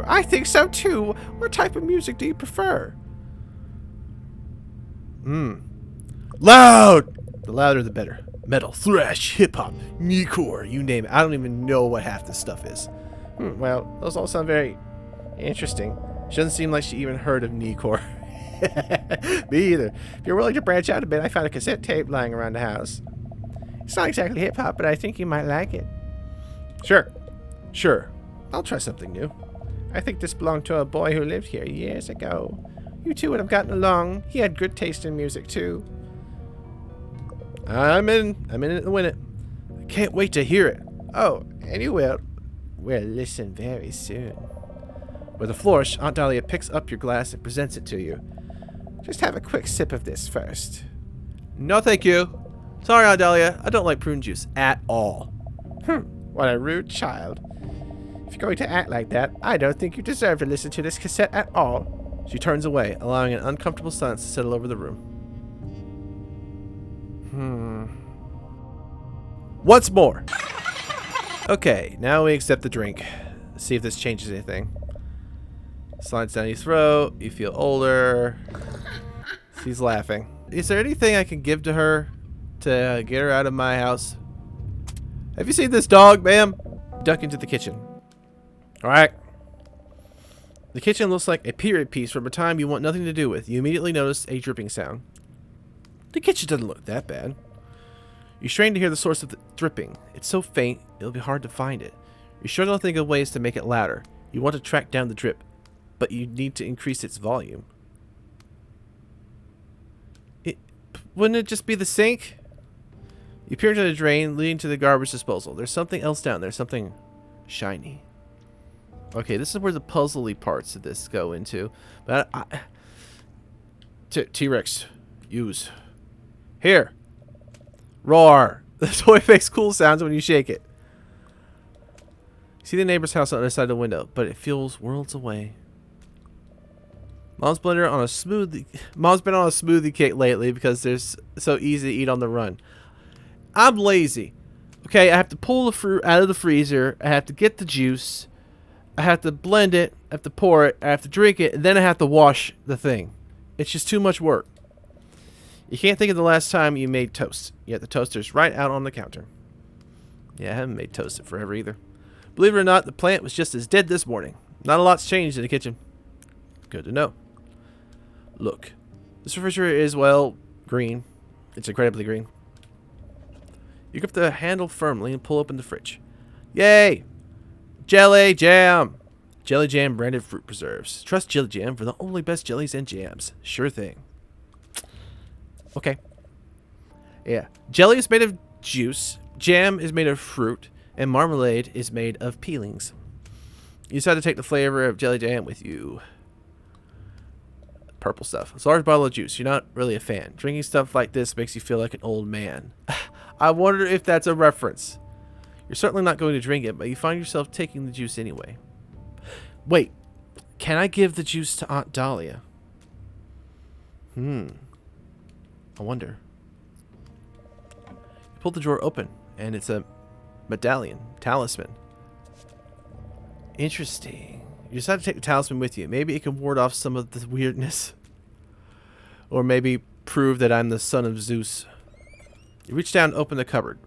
I think so too. What type of music do you prefer? Loud! The louder the better. Metal, thrash, hip-hop, metalcore, you name it. I don't even know what half this stuff is. Well, those all sound very interesting. She doesn't seem like she even heard of metalcore. Me either. If you're willing to branch out a bit, I found a cassette tape lying around the house. It's not exactly hip-hop, but I think you might like it. Sure. I'll try something new. I think this belonged to a boy who lived here years ago. You two would have gotten along. He had good taste in music, too. I'm in it to win it. I can't wait to hear it. Oh, and you will. We'll listen very soon. With a flourish, Aunt Dahlia picks up your glass and presents it to you. Just have a quick sip of this first. No, thank you. Sorry, Aunt Dahlia. I don't like prune juice at all. What a rude child. If you're going to act like that, I don't think you deserve to listen to this cassette at all. She turns away, allowing an uncomfortable silence to settle over the room. Once more. Okay, now we accept the drink. See if this changes anything. Slides down your throat. You feel older. She's laughing. Is there anything I can give to her to get her out of my house? Have you seen this dog, ma'am? Duck into the kitchen. Alright. The kitchen looks like a period piece from a time you want nothing to do with. You immediately notice a dripping sound. The kitchen doesn't look that bad. You strain to hear the source of the dripping. It's so faint, it'll be hard to find it. You struggle to think of ways to make it louder. You want to track down the drip, but you need to increase its volume. Wouldn't it just be the sink? You peer into the drain leading to the garbage disposal. There's something else down there, something shiny. Okay, this is where the puzzly parts of this go into. But T-Rex, use. Here. Roar. The toy makes cool sounds when you shake it. See the neighbor's house on the other side of the window, but it feels worlds away. Mom's been on a smoothie kick lately because there's so easy to eat on the run. I'm lazy. Okay, I have to pull the fruit out of the freezer. I have to get the juice. I have to blend it. I have to pour it. I have to drink it. And then I have to wash the thing. It's just too much work. You can't think of the last time you made toast. Yet the toaster's right out on the counter. Yeah, I haven't made toast in forever either. Believe it or not, the plant was just as dead this morning. Not a lot's changed in the kitchen. Good to know. Look, this refrigerator is, well, green. It's incredibly green. You grip the handle firmly and pull open the fridge. Yay! Jelly jam! Jelly jam branded fruit preserves. Trust Jelly Jam for the only best jellies and jams. Sure thing. Okay. Yeah. Jelly is made of juice. Jam is made of fruit. And marmalade is made of peelings. You decide to take the flavor of Jelly Jam with you. Purple stuff. It's a large bottle of juice. You're not really a fan. Drinking stuff like this makes you feel like an old man. I wonder if that's a reference. You're certainly not going to drink it, but you find yourself taking the juice anyway. Wait. Can I give the juice to Aunt Dahlia? I wonder. You pull the drawer open, and it's a Medallion. Talisman. Interesting. You decide to take the talisman with you. Maybe it can ward off some of the weirdness. Or maybe prove that I'm the son of Zeus. You reach down and open the cupboard.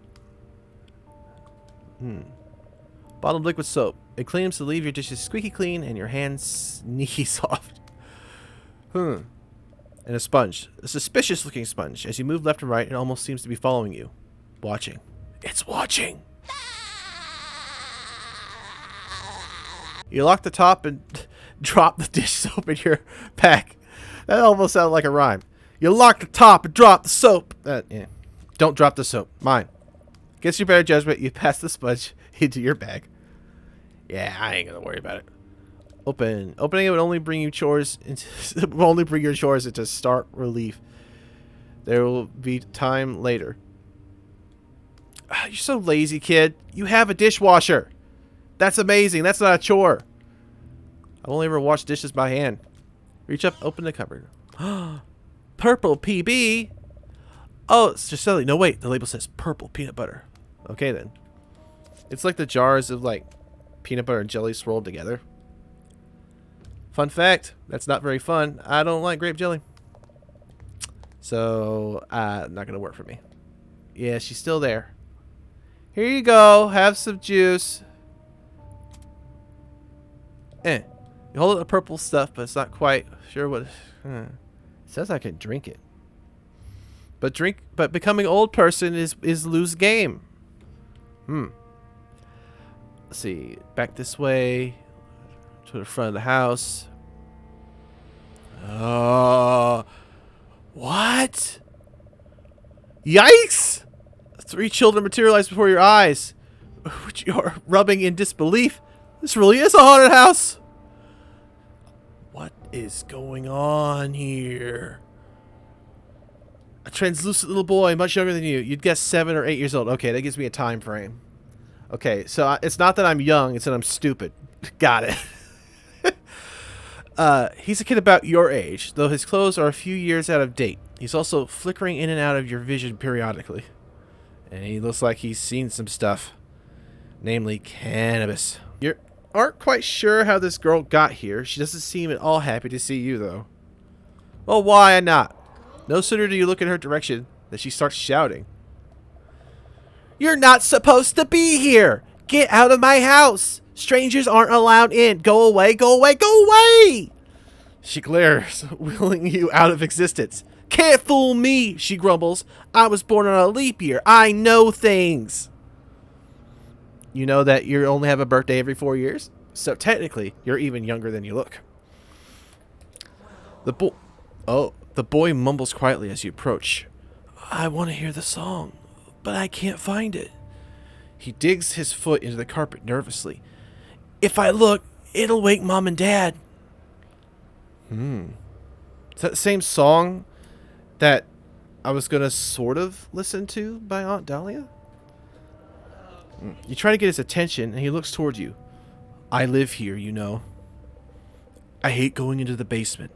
Bottle of liquid soap. It claims to leave your dishes squeaky clean and your hands sneaky soft. And a sponge. A suspicious looking sponge. As you move left and right, it almost seems to be following you. Watching. It's watching! You lock the top and drop the dish soap in your pack. That almost sounded like a rhyme. You lock the top and drop the soap. Yeah. Don't drop the soap. Mine. Against your better judgment, you pass the sponge into your bag. Yeah, I ain't gonna worry about it. Opening it would only bring you chores into stark relief. There will be time later. You're so lazy, kid. You have a dishwasher. That's amazing. That's not a chore. I've only ever washed dishes by hand. Reach up, open the cupboard. Purple PB. Oh, it's just silly. No, wait. The label says purple peanut butter. Okay, then. It's like the jars of, like, peanut butter and jelly swirled together. Fun fact. That's not very fun. I don't like grape jelly. So, not going to work for me. Yeah, she's still there. Here you go. Have some juice. You hold it the purple stuff, but it's not quite sure what. It says I can drink it. But becoming an old person is lose game. Let's see. Back this way to the front of the house. What? Yikes! 3 children materialize before your eyes. You're rubbing in disbelief. This really is a haunted house. What is going on here? A translucent little boy, much younger than you. You'd guess 7 or 8 years old. Okay, that gives me a time frame. Okay, so it's not that I'm young, it's that I'm stupid. Got it. He's a kid about your age, though his clothes are a few years out of date. He's also flickering in and out of your vision periodically. And he looks like he's seen some stuff. Namely, cannabis. You aren't quite sure how this girl got here. She doesn't seem at all happy to see you, though. Well, why not? No sooner do you look in her direction than she starts shouting. You're not supposed to be here! Get out of my house! Strangers aren't allowed in! Go away, go away, go away! She glares, willing you out of existence. Can't fool me, she grumbles. I was born on a leap year. I know things. You know that you only have a birthday every 4 years? So technically, you're even younger than you look. The boy mumbles quietly as you approach. I want to hear the song, but I can't find it. He digs his foot into the carpet nervously. If I look, it'll wake Mom and Dad. Is that the same song that I was going to sort of listen to by Aunt Dahlia? You try to get his attention, and he looks toward you. I live here, you know. I hate going into the basement.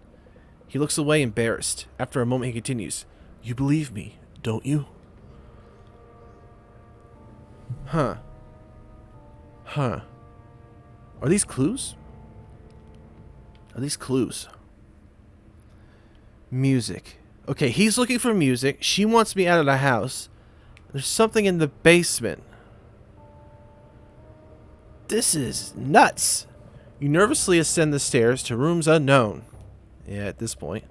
He looks away, embarrassed. After a moment, he continues. You believe me, don't you? Huh. Are these clues? Are these clues? Music. Okay, he's looking for music. She wants me out of the house. There's something in the basement. This is nuts. You nervously ascend the stairs to rooms unknown. Yeah, at this point.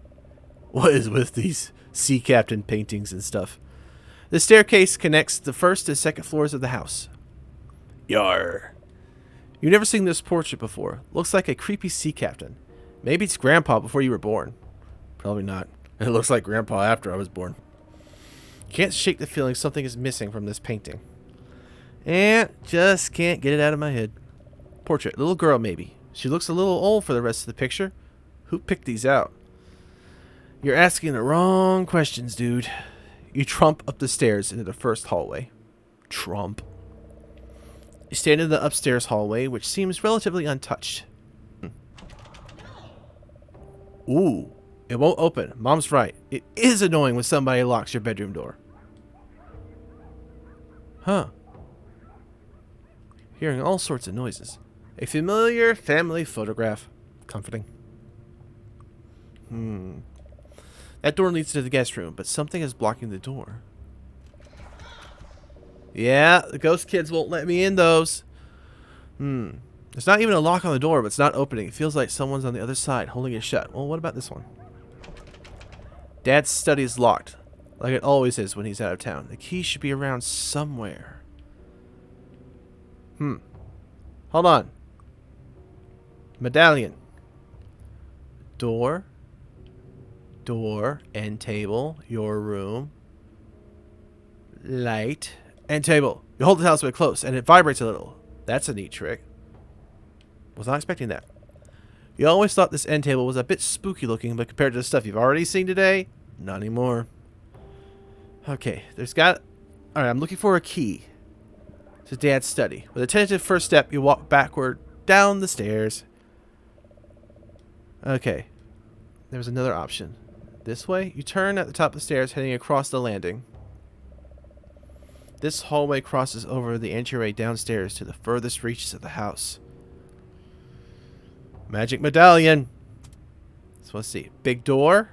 What is with these sea captain paintings and stuff? The staircase connects the first and second floors of the house. Yar. You've never seen this portrait before. Looks like a creepy sea captain. Maybe it's Grandpa before you were born. Probably not. It looks like Grandpa after I was born. You can't shake the feeling something is missing from this painting. And just can't get it out of my head. Portrait. Little girl, maybe. She looks a little old for the rest of the picture. Who picked these out? You're asking the wrong questions, dude. You trump up the stairs into the first hallway. Trump. You stand in the upstairs hallway, which seems relatively untouched. Ooh. It won't open. Mom's right. It is annoying when somebody locks your bedroom door. Huh. hearing all sorts of noises. A familiar family photograph. Comforting. That door leads to the guest room, but something is blocking the door. Yeah, the ghost kids won't let me in those. There's not even a lock on the door, but it's not opening. It feels like someone's on the other side, holding it shut. Well, what about this one? Dad's study is locked, like it always is when he's out of town. The key should be around somewhere. Hold on. Medallion. Door. Door. End table. Your room. Light. End table. You hold the talisman close, and it vibrates a little. That's a neat trick. Was not expecting that. You always thought this end table was a bit spooky looking, but compared to the stuff you've already seen today, not anymore. Okay, Alright, I'm looking for a key to Dad's study. With a tentative first step, you walk backward down the stairs. Okay. There's another option. This way, you turn at the top of the stairs, heading across the landing. This hallway crosses over the entryway downstairs to the furthest reaches of the house. Magic medallion. So let's see. Big door.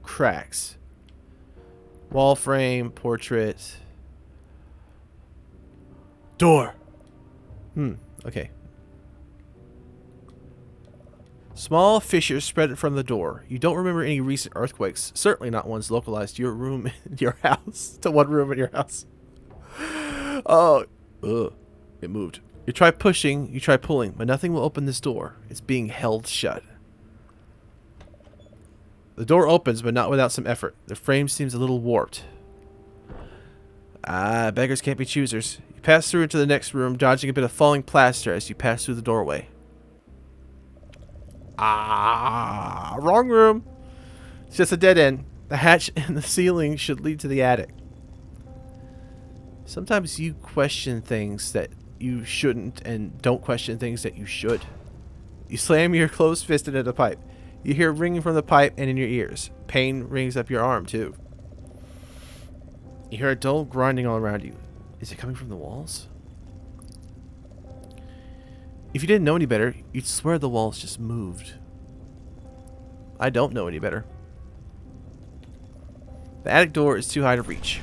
Cracks. Wall frame. Portrait. Door. Okay. Small fissures spread from the door. You don't remember any recent earthquakes. Certainly not ones localized to your room in your house. To one room in your house. Oh. Ugh. It moved. You try pushing, you try pulling, but nothing will open this door. It's being held shut. The door opens, but not without some effort. The frame seems a little warped. Ah, beggars can't be choosers. You pass through into the next room, dodging a bit of falling plaster as you pass through the doorway. Ah, wrong room. It's just a dead end. The hatch in the ceiling should lead to the attic. Sometimes you question things that you shouldn't and don't question things that you should. You slam your closed fist into the pipe. You hear ringing from the pipe and in your ears. Pain rings up your arm too. You hear a dull grinding all around you. Is it coming from the walls? If you didn't know any better, you'd swear the walls just moved. I don't know any better. The attic door is too high to reach.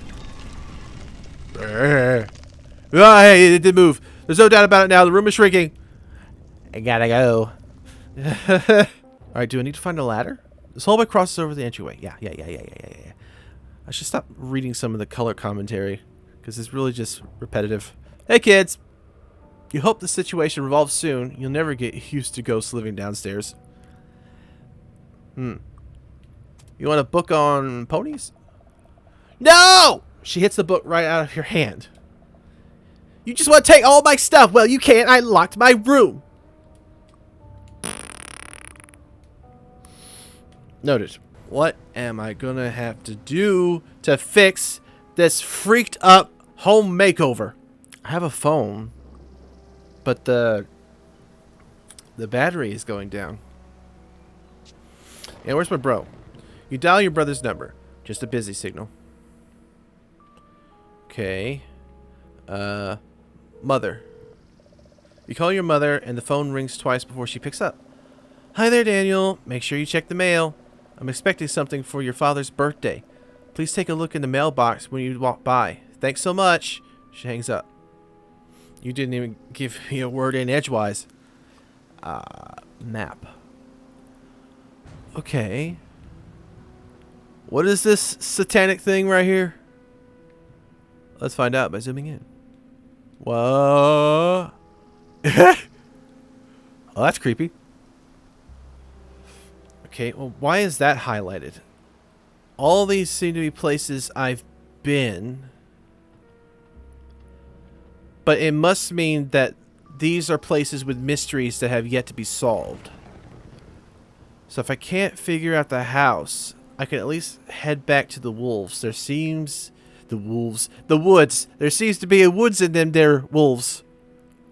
Ah, hey, it did move. There's no doubt about it now. The room is shrinking. I gotta go. Alright, do I need to find a ladder? This hallway crosses over the entryway. Yeah. I should stop reading some of the color commentary, because it's really just repetitive. Hey, kids. You hope the situation revolves soon. You'll never get used to ghosts living downstairs. You want a book on ponies? No! She hits the book right out of your hand. You just want to take all my stuff. Well, you can't. I locked my room. Noted. What am I going to have to do to fix this freaked up home makeover? I have a phone, but the battery is going down. Yeah, where's my bro? You dial your brother's number. Just a busy signal. Okay. Mother. You call your mother and the phone rings twice before she picks up. Hi there, Daniel. Make sure you check the mail. I'm expecting something for your father's birthday. Please take a look in the mailbox when you walk by. Thanks so much. She hangs up. You didn't even give me a word in edgewise. Map. Okay. What is this satanic thing right here? Let's find out by zooming in. Whoa. Oh, that's creepy. Okay, well, why is that highlighted? All these seem to be places I've been. But it must mean that these are places with mysteries that have yet to be solved. So if I can't figure out the house, I can at least head back to the wolves. There seems... The wolves. The woods. There seems to be a woods in them there, wolves.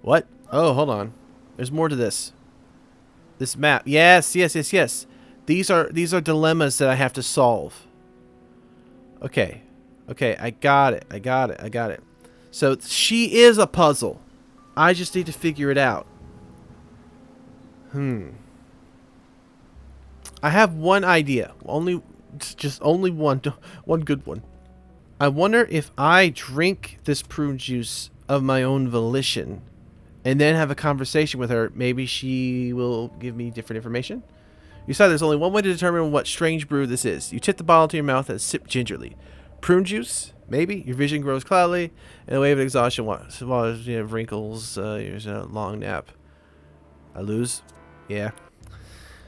What? Oh, hold on. There's more to this. This map. Yes. These are dilemmas that I have to solve. Okay, I got it. So she is a puzzle. I just need to figure it out. I have one idea. Just only one good one. I wonder if I drink this prune juice of my own volition and then have a conversation with her, maybe she will give me different information. You said there's only one way to determine what strange brew this is. You tip the bottle to your mouth and sip gingerly. Prune juice? Maybe. Your vision grows cloudily, and a wave of exhaustion wrinkles. Here's a long nap. I lose? Yeah.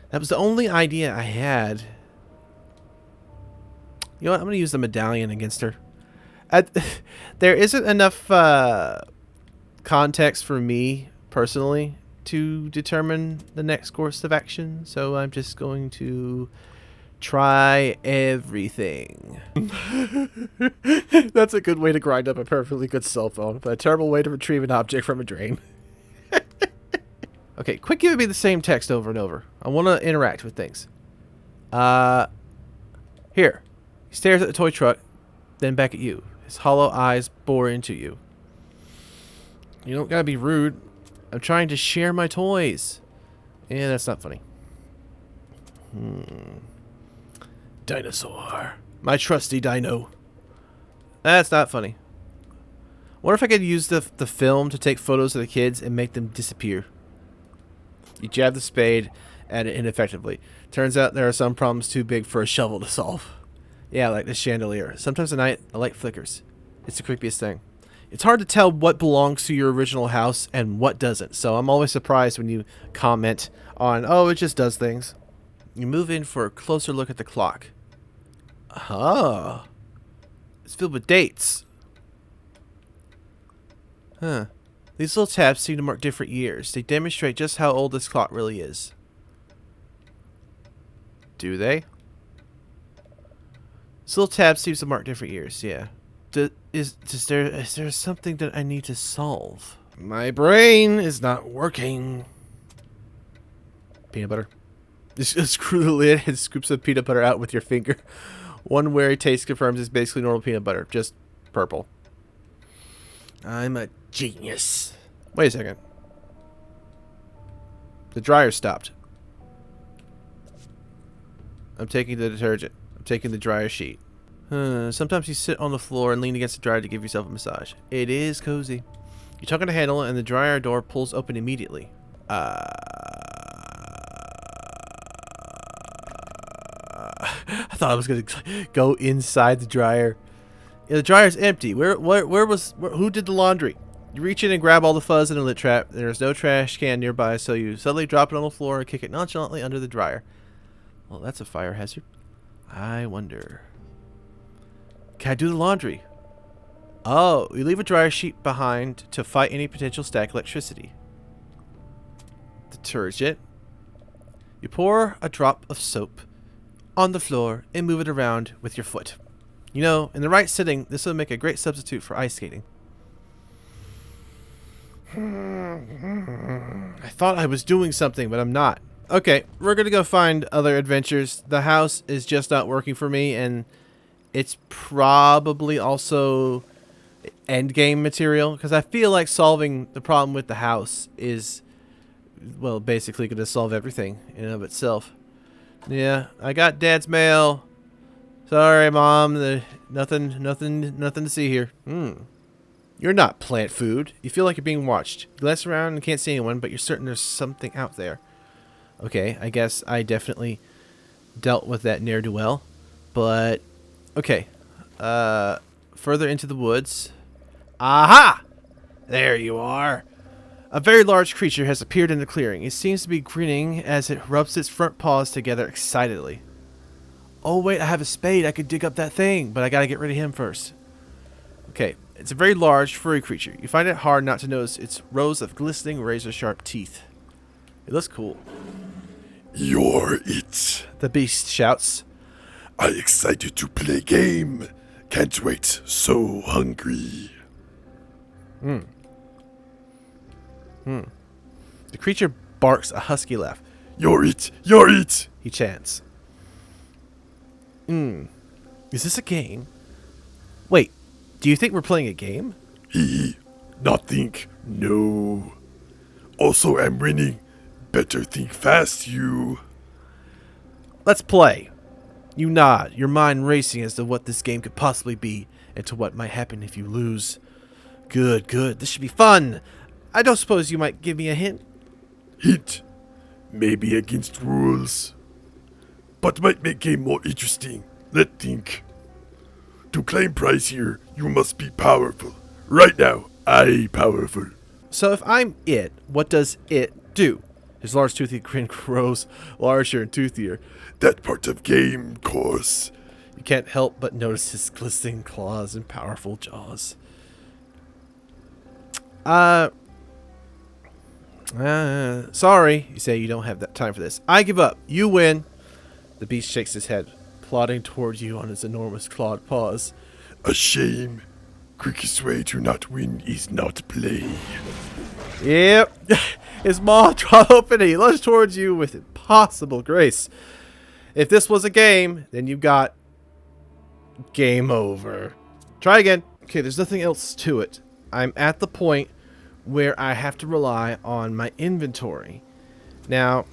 That was the only idea I had. You know what? I'm going to use the medallion against her. There isn't enough context for me, personally, to determine the next course of action, so I'm just going to try everything. That's a good way to grind up a perfectly good cell phone, but a terrible way to retrieve an object from a drain. Okay, quit giving me the same text over and over. I want to interact with things. Here. He stares at the toy truck, then back at you. His hollow eyes bore into you. You don't gotta be rude. I'm trying to share my toys. Yeah, that's not funny. Dinosaur. My trusty dino. That's not funny. What if I could use the film to take photos of the kids and make them disappear? You jab the spade at it ineffectively. Turns out there are some problems too big for a shovel to solve. Yeah, like this chandelier. Sometimes at night, the light flickers. It's the creepiest thing. It's hard to tell what belongs to your original house and what doesn't, so I'm always surprised when you comment on, oh, it just does things. You move in for a closer look at the clock. It's filled with dates. Huh. These little tabs seem to mark different years. They demonstrate just how old this clock really is. Do they? This little tab seems to mark different years, yeah. Is there something that I need to solve? My brain is not working. Peanut butter. Just screw the lid and scoop some peanut butter out with your finger. One wary taste confirms it's basically normal peanut butter, just purple. I'm a genius. Wait a second. The dryer stopped. I'm taking the detergent. I'm taking the dryer sheet. Sometimes you sit on the floor and lean against the dryer to give yourself a massage. It is cozy. You tug on the handle and the dryer door pulls open immediately. I thought I was gonna go inside the dryer. Yeah, the dryer's empty. Who did the laundry? You reach in and grab all the fuzz in a lint trap. There's no trash can nearby, so you suddenly drop it on the floor and kick it nonchalantly under the dryer. Well, that's a fire hazard. I wonder. Can I do the laundry? Oh, you leave a dryer sheet behind to fight any potential static electricity. Detergent. You pour a drop of soap on the floor and move it around with your foot. You know, in the right setting, this will make a great substitute for ice skating. I thought I was doing something, but I'm not. Okay, we're gonna go find other adventures. The house is just not working for me, and it's probably also endgame material, because I feel like solving the problem with the house is, well, basically gonna solve everything in and of itself. Yeah, I got Dad's mail. Sorry, Mom. Nothing to see here. You're not plant food. You feel like you're being watched. You glance around and can't see anyone, but you're certain there's something out there. Okay, I guess I definitely dealt with that ne'er-do-well. But, okay. Further into the woods. Aha! There you are. A very large creature has appeared in the clearing. It seems to be grinning as it rubs its front paws together excitedly. Oh, wait, I have a spade. I could dig up that thing, but I gotta get rid of him first. Okay, it's a very large, furry creature. You find it hard not to notice its rows of glistening, razor-sharp teeth. It looks cool. You're it. The beast shouts. I excited to play game. Can't wait. So hungry. The creature barks a husky laugh. You're it. You're it. He chants. Is this a game? Wait, do you think we're playing a game? Not think, no. Also, I'm winning. Better think fast, you. Let's play. You nod, your mind racing as to what this game could possibly be and to what might happen if you lose. Good, good. This should be fun. I don't suppose you might give me a hint? Hint. Maybe against rules. But might make game more interesting. Let's think. To claim prize here, you must be powerful. Right now, I powerful. So if I'm it, what does it do? His large toothy grin grows larger and toothier. That part of game, course. You can't help but notice his glistening claws and powerful jaws. Sorry, you say you don't have that time for this. I give up. You win. The beast shakes his head, plodding towards you on his enormous clawed paws. A shame. Quickest way to not win is not play. Yep. His maw draws open and he lunged towards you with impossible grace. If this was a game, then you've got game over. Try again. Okay, there's nothing else to it. I'm at the point where I have to rely on my inventory. Now,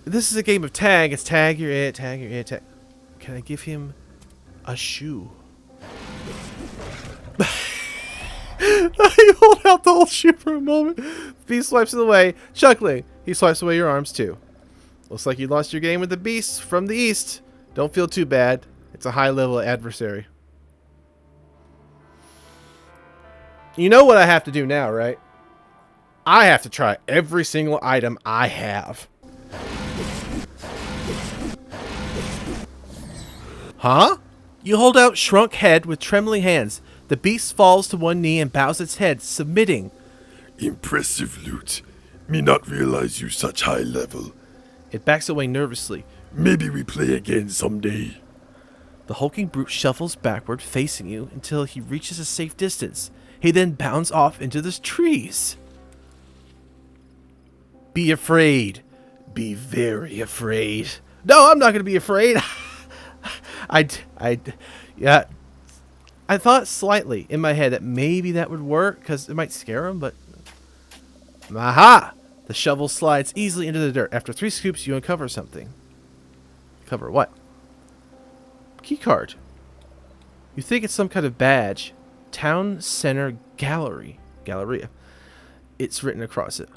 this is a game of tag. It's tag, you're it, tag, you're it, tag. Can I give him a shoe? You hold out the whole shoe for a moment. The beast swipes it away, chuckling. He swipes away your arms too. Looks like you lost your game with the beast from the east. Don't feel too bad. It's a high-level adversary. You know what I have to do now, right? I have to try every single item I have. Huh? You hold out shrunk head with trembling hands. The beast falls to one knee and bows its head, submitting. Impressive loot. Me not realize you such high level. It backs away nervously. Maybe we play again someday. The hulking brute shuffles backward, facing you, until he reaches a safe distance. He then bounds off into the trees. Be afraid. Be very afraid. No, I'm not going to be afraid. Yeah. I thought slightly in my head that maybe that would work because it might scare him, but... Aha! The shovel slides easily into the dirt. After 3 scoops, you uncover something. Cover what? Keycard. You think it's some kind of badge. Town Center Galleria. It's written across it.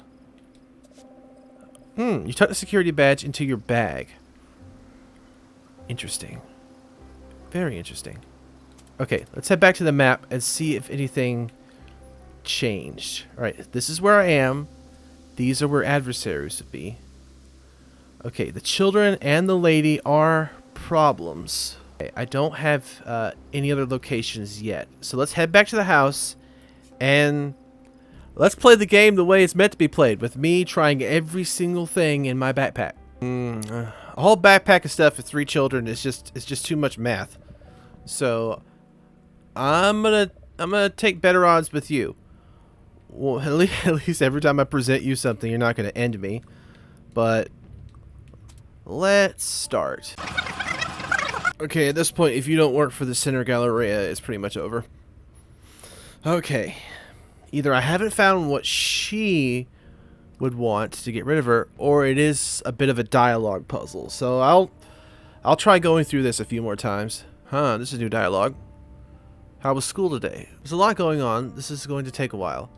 You tuck the security badge into your bag. Interesting. Very interesting. Okay, let's head back to the map and see if anything changed. Alright, this is where I am. These are where adversaries would be. Okay, the children and the lady are problems. Okay, I don't have any other locations yet. So let's head back to the house and let's play the game the way it's meant to be played, with me trying every single thing in my backpack. A whole backpack of stuff for 3 children is just too much math. So I'm gonna take better odds with you. Well, at least every time I present you something, you're not gonna end me. But let's start. Okay, at this point, if you don't work for the Center Galleria, it's pretty much over. Okay. Either I haven't found what she would want to get rid of her, or it is a bit of a dialogue puzzle. So I'll try going through this a few more times. Huh, this is new dialogue. How was school today? There's a lot going on. This is going to take a while.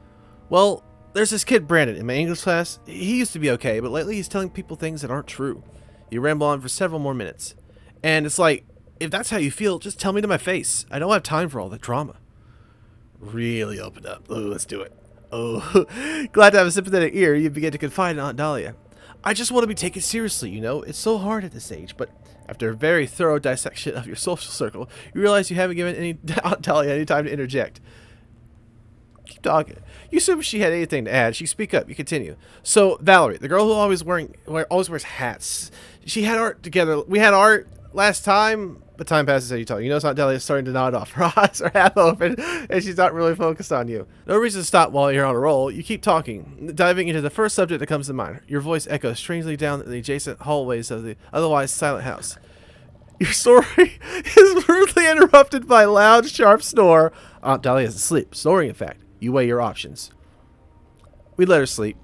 Well, there's this kid Brandon in my English class. He used to be okay, but lately he's telling people things that aren't true. You ramble on for several more minutes. And it's like, if that's how you feel, just tell me to my face. I don't have time for all the drama. Really open up. Oh, let's do it. Oh, glad to have a sympathetic ear. You begin to confide in Aunt Dahlia. I just want to be taken seriously, you know. It's so hard at this age, but after a very thorough dissection of your social circle, you realize you haven't given Aunt Dahlia any time to interject. Keep talking. You assume she had anything to add. She speak up. You continue. So, Valerie, the girl who always wears hats. She had art together. We had art last time, but time passes as you talk. You notice Aunt Dahlia is starting to nod off. Her eyes are half open, and she's not really focused on you. No reason to stop while you're on a roll. You keep talking, diving into the first subject that comes to mind. Your voice echoes strangely down the adjacent hallways of the otherwise silent house. Your story is rudely interrupted by a loud, sharp snore. Aunt Dahlia is asleep, snoring in fact. You weigh your options. We let her sleep.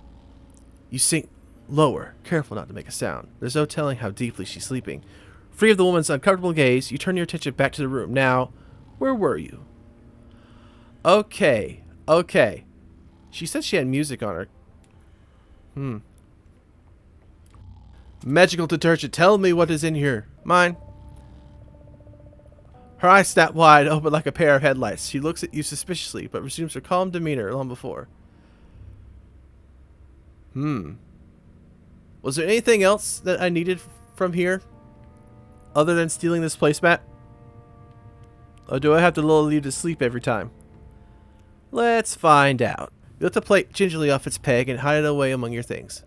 You sink lower, careful not to make a sound. There's no telling how deeply she's sleeping. Free of the woman's uncomfortable gaze, you turn your attention back to the room. Now, where were you? Okay. She said she had music on her. Magical detergent, tell me what is in here. Mine. Her eyes snap wide, open like a pair of headlights. She looks at you suspiciously, but resumes her calm demeanor long before. Was there anything else that I needed from here? Other than stealing this placemat? Or do I have to lull you to sleep every time? Let's find out. You lift the plate gingerly off its peg and hide it away among your things.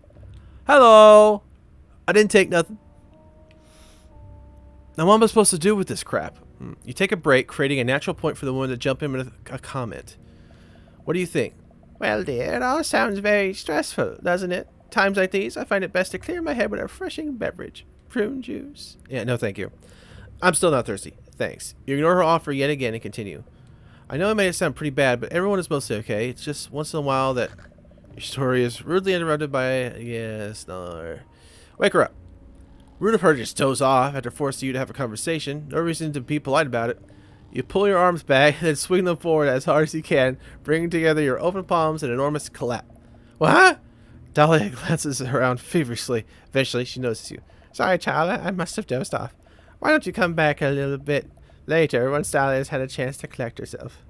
Hello! I didn't take nothing. Now what am I supposed to do with this crap? You take a break, creating a natural point for the woman to jump in with a comment. What do you think? Well, dear, it all sounds very stressful, doesn't it? Times like these, I find it best to clear my head with a refreshing beverage. Prune juice. Yeah, no thank you. I'm still not thirsty. Thanks. You ignore her offer yet again and continue. I know I made it sound pretty bad, but everyone is mostly okay. It's just once in a while that your story is rudely interrupted by a snore. Wake her up. Rude of her to just doze off after forcing you to have a conversation. No reason to be polite about it. You pull your arms back, then swing them forward as hard as you can, bringing together your open palms in an enormous collapse. What? Dahlia glances around feverishly. Eventually, she notices you. Sorry, child, I must have dozed off. Why don't you come back a little bit later once Dahlia's had a chance to collect herself?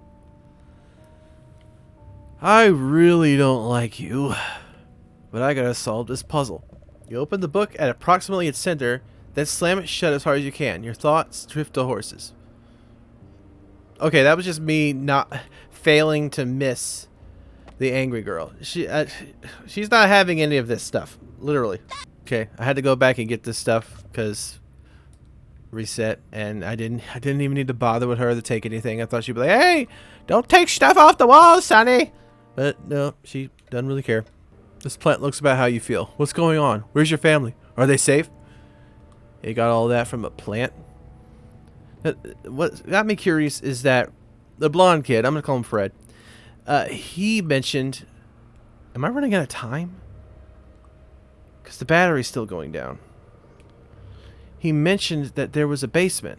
I really don't like you, but I gotta solve this puzzle. You open the book at approximately its center, then slam it shut as hard as you can. Your thoughts drift to horses. Okay, that was just me not failing to miss the angry girl. She's not having any of this stuff, literally. Okay, I had to go back and get this stuff because reset, and I didn't even need to bother with her to take anything. I thought she'd be like, "Hey, don't take stuff off the wall, Sonny." But no, she doesn't really care. This plant looks about how you feel. What's going on? Where's your family? Are they safe? You got all that from a plant? What got me curious is that the blonde kid, I'm going to call him Fred, he mentioned... Am I running out of time? Because the battery's still going down. He mentioned that there was a basement,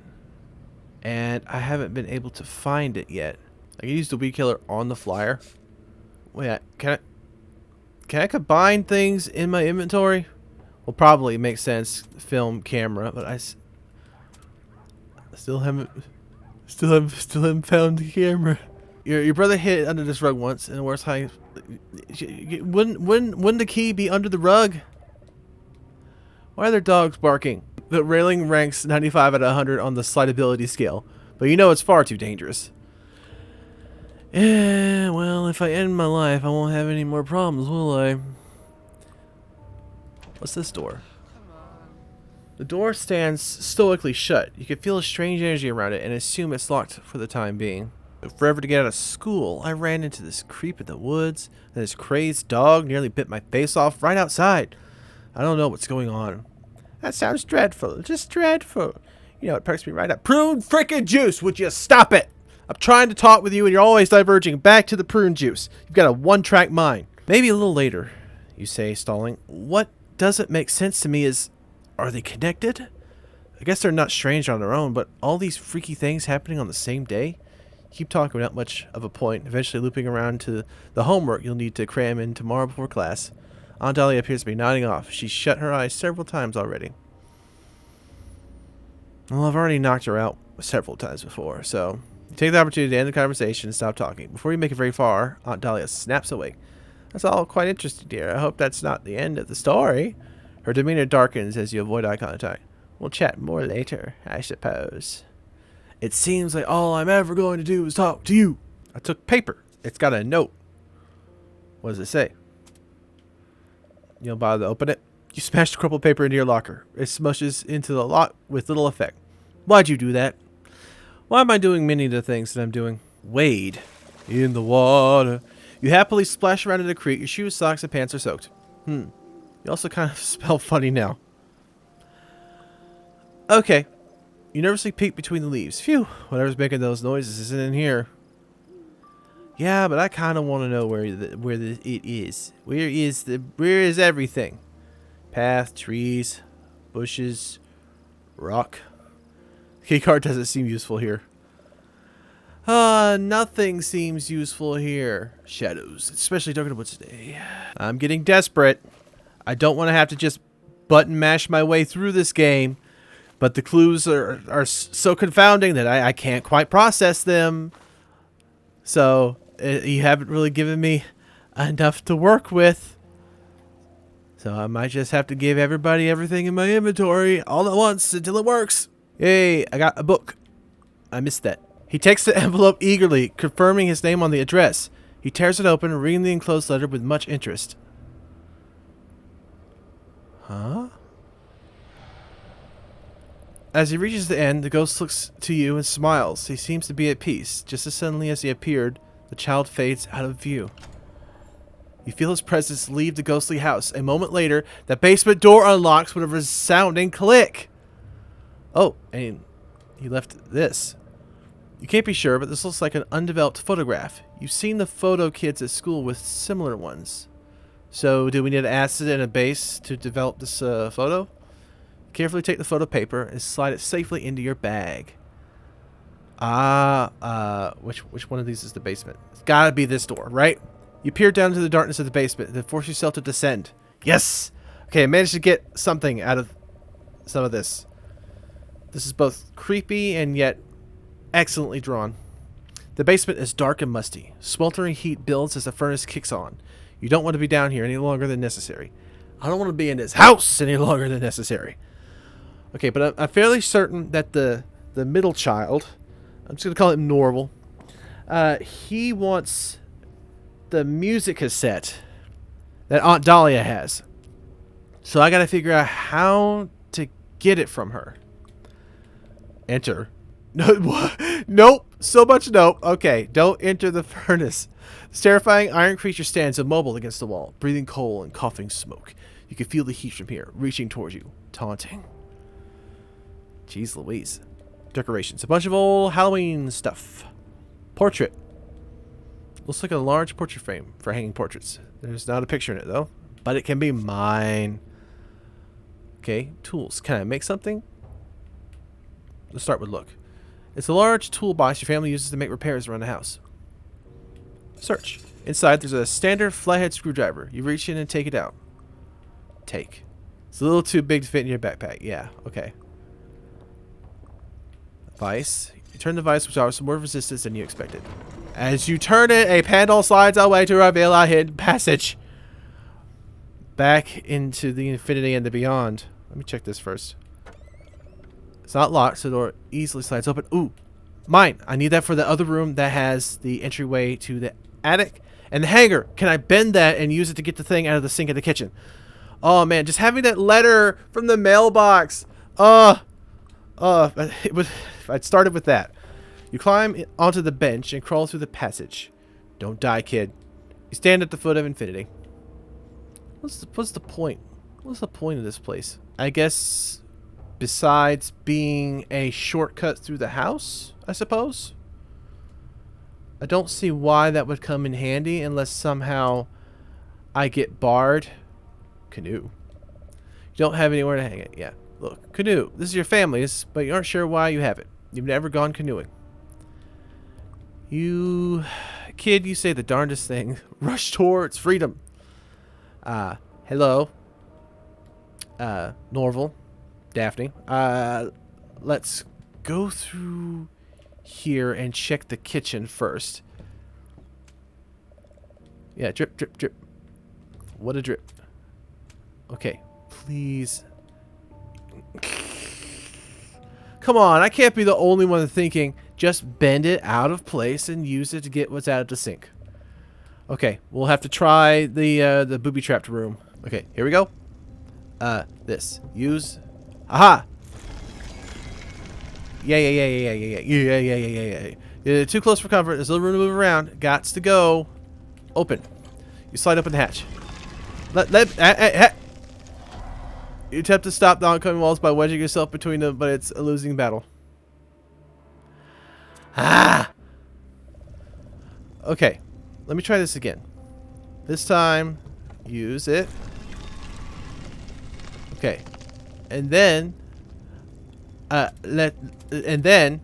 and I haven't been able to find it yet. I can use the weed killer on the flyer. Wait, can I combine things in my inventory? Well, probably makes sense. Film, camera, but I still haven't found the camera. Your brother hid it under this rug once, and the worst time. Wouldn't the key be under the rug? Why are there dogs barking? The railing ranks 95 out of 100 on the slightability scale, but you know it's far too dangerous. Yeah, well, if I end my life, I won't have any more problems, will I? What's this door? The door stands stoically shut. You can feel a strange energy around it and assume it's locked for the time being. But forever to get out of school, I ran into this creep in the woods, and this crazed dog nearly bit my face off right outside. I don't know what's going on. That sounds dreadful, just dreadful. You know, it perks me right up. Prune frickin' juice, would you stop it? I'm trying to talk with you and you're always diverging back to the prune juice. You've got a one-track mind. Maybe a little later, you say, stalling. What doesn't make sense to me is, are they connected? I guess they're not strange on their own, but all these freaky things happening on the same day? Keep talking without much of a point, eventually looping around to the homework you'll need to cram in tomorrow before class. Aunt Dahlia appears to be nodding off. She's shut her eyes several times already. Well, I've already knocked her out several times before, so... You take the opportunity to end the conversation and stop talking. Before you make it very far, Aunt Dahlia snaps awake. That's all quite interesting, dear. I hope that's not the end of the story. Her demeanor darkens as you avoid eye contact. We'll chat more later, I suppose. It seems like all I'm ever going to do is talk to you. I took paper. It's got a note. What does it say? You don't bother to open it? You smash the crumpled paper into your locker. It smushes into the lock with little effect. Why'd you do that? Why am I doing many of the things that I'm doing? Wade. In the water. You happily splash around in the creek. Your shoes, socks, and pants are soaked. You also kind of smell funny now. Okay. You nervously peek between the leaves. Phew. Whatever's making those noises isn't in here. Yeah, but I kind of want to know where it is. Where is everything? Path, trees, bushes, rock. Keycard doesn't seem useful here. Nothing seems useful here. Shadows, especially dark in the woods today. I'm getting desperate. I don't want to have to just button mash my way through this game, but the clues are so confounding that I can't quite process them. So you haven't really given me enough to work with. So I might just have to give everybody everything in my inventory all at once until it works. Yay, I got a book. I missed that. He takes the envelope eagerly, confirming his name on the address. He tears it open, reading the enclosed letter with much interest. Huh? As he reaches the end, the ghost looks to you and smiles. He seems to be at peace. Just as suddenly as he appeared, the child fades out of view. You feel his presence leave the ghostly house. A moment later, the basement door unlocks with a resounding click. Oh, and he left this. You can't be sure, but this looks like an undeveloped photograph. You've seen the photo kids at school with similar ones. So, do we need an acid and a base to develop this photo? Carefully take the photo paper and slide it safely into your bag. Which one of these is the basement? It's gotta be this door, right? You peer down into the darkness of the basement and then force yourself to descend. Yes! Okay, I managed to get something out of some of this. This is both creepy and yet excellently drawn. The basement is dark and musty. Sweltering heat builds as the furnace kicks on. You don't want to be down here any longer than necessary. I don't want to be in this house any longer than necessary. Okay, but I'm fairly certain that the middle child, I'm just going to call him Norval, he wants the music cassette that Aunt Dahlia has. So I got to figure out how to get it from her. Enter. No, nope. So much nope. Okay, don't enter the furnace. This terrifying iron creature stands immobile against the wall, breathing coal and coughing smoke. You can feel the heat from here, reaching towards you, taunting. Jeez Louise. Decorations. A bunch of old Halloween stuff. Portrait. Looks like a large portrait frame for hanging portraits. There's not a picture in it, though. But it can be mine. Okay, tools. Can I make something? Let's start with look. It's a large toolbox your family uses to make repairs around the house. Search. Inside, there's a standard flathead screwdriver. You reach in and take it out. Take. It's a little too big to fit in your backpack. Yeah, okay. Vice. You turn the vice, which offers more resistance than you expected. As you turn it, a panel slides away to reveal a hidden passage. Back into the infinity and the beyond. Let me check this first. It's not locked, so the door easily slides open. Ooh, mine. I need that for the other room that has the entryway to the attic and the hanger. Can I bend that and use it to get the thing out of the sink in the kitchen? Oh man, just having that letter from the mailbox. If I'd started with that. You climb onto the bench and crawl through the passage. Don't die, kid. You stand at the foot of infinity. What's the point? What's the point of this place? I guess besides being a shortcut through the house, I suppose. I don't see why that would come in handy unless somehow I get barred. Canoe. You don't have anywhere to hang it. Yeah. Look, canoe. This is your family's, but you aren't sure why you have it. You've never gone canoeing. You, kid, you say the darndest thing. Rush towards freedom. Hello. Norval. Daphne. Let's go through here and check the kitchen first. Yeah, drip, drip, drip. What a drip. Okay, please. Come on, I can't be the only one thinking just bend it out of place and use it to get what's out of the sink. Okay, we'll have to try the booby-trapped room. Okay, here we go. This. Use. Aha! Yeah. Too close for comfort. There's a little room to move around. Gots to go. Open. You slide open the hatch. You attempt to stop the oncoming walls by wedging yourself between them, but it's a losing battle. Ah! Okay, Let me try this again. This time, use it. Okay. And then, and then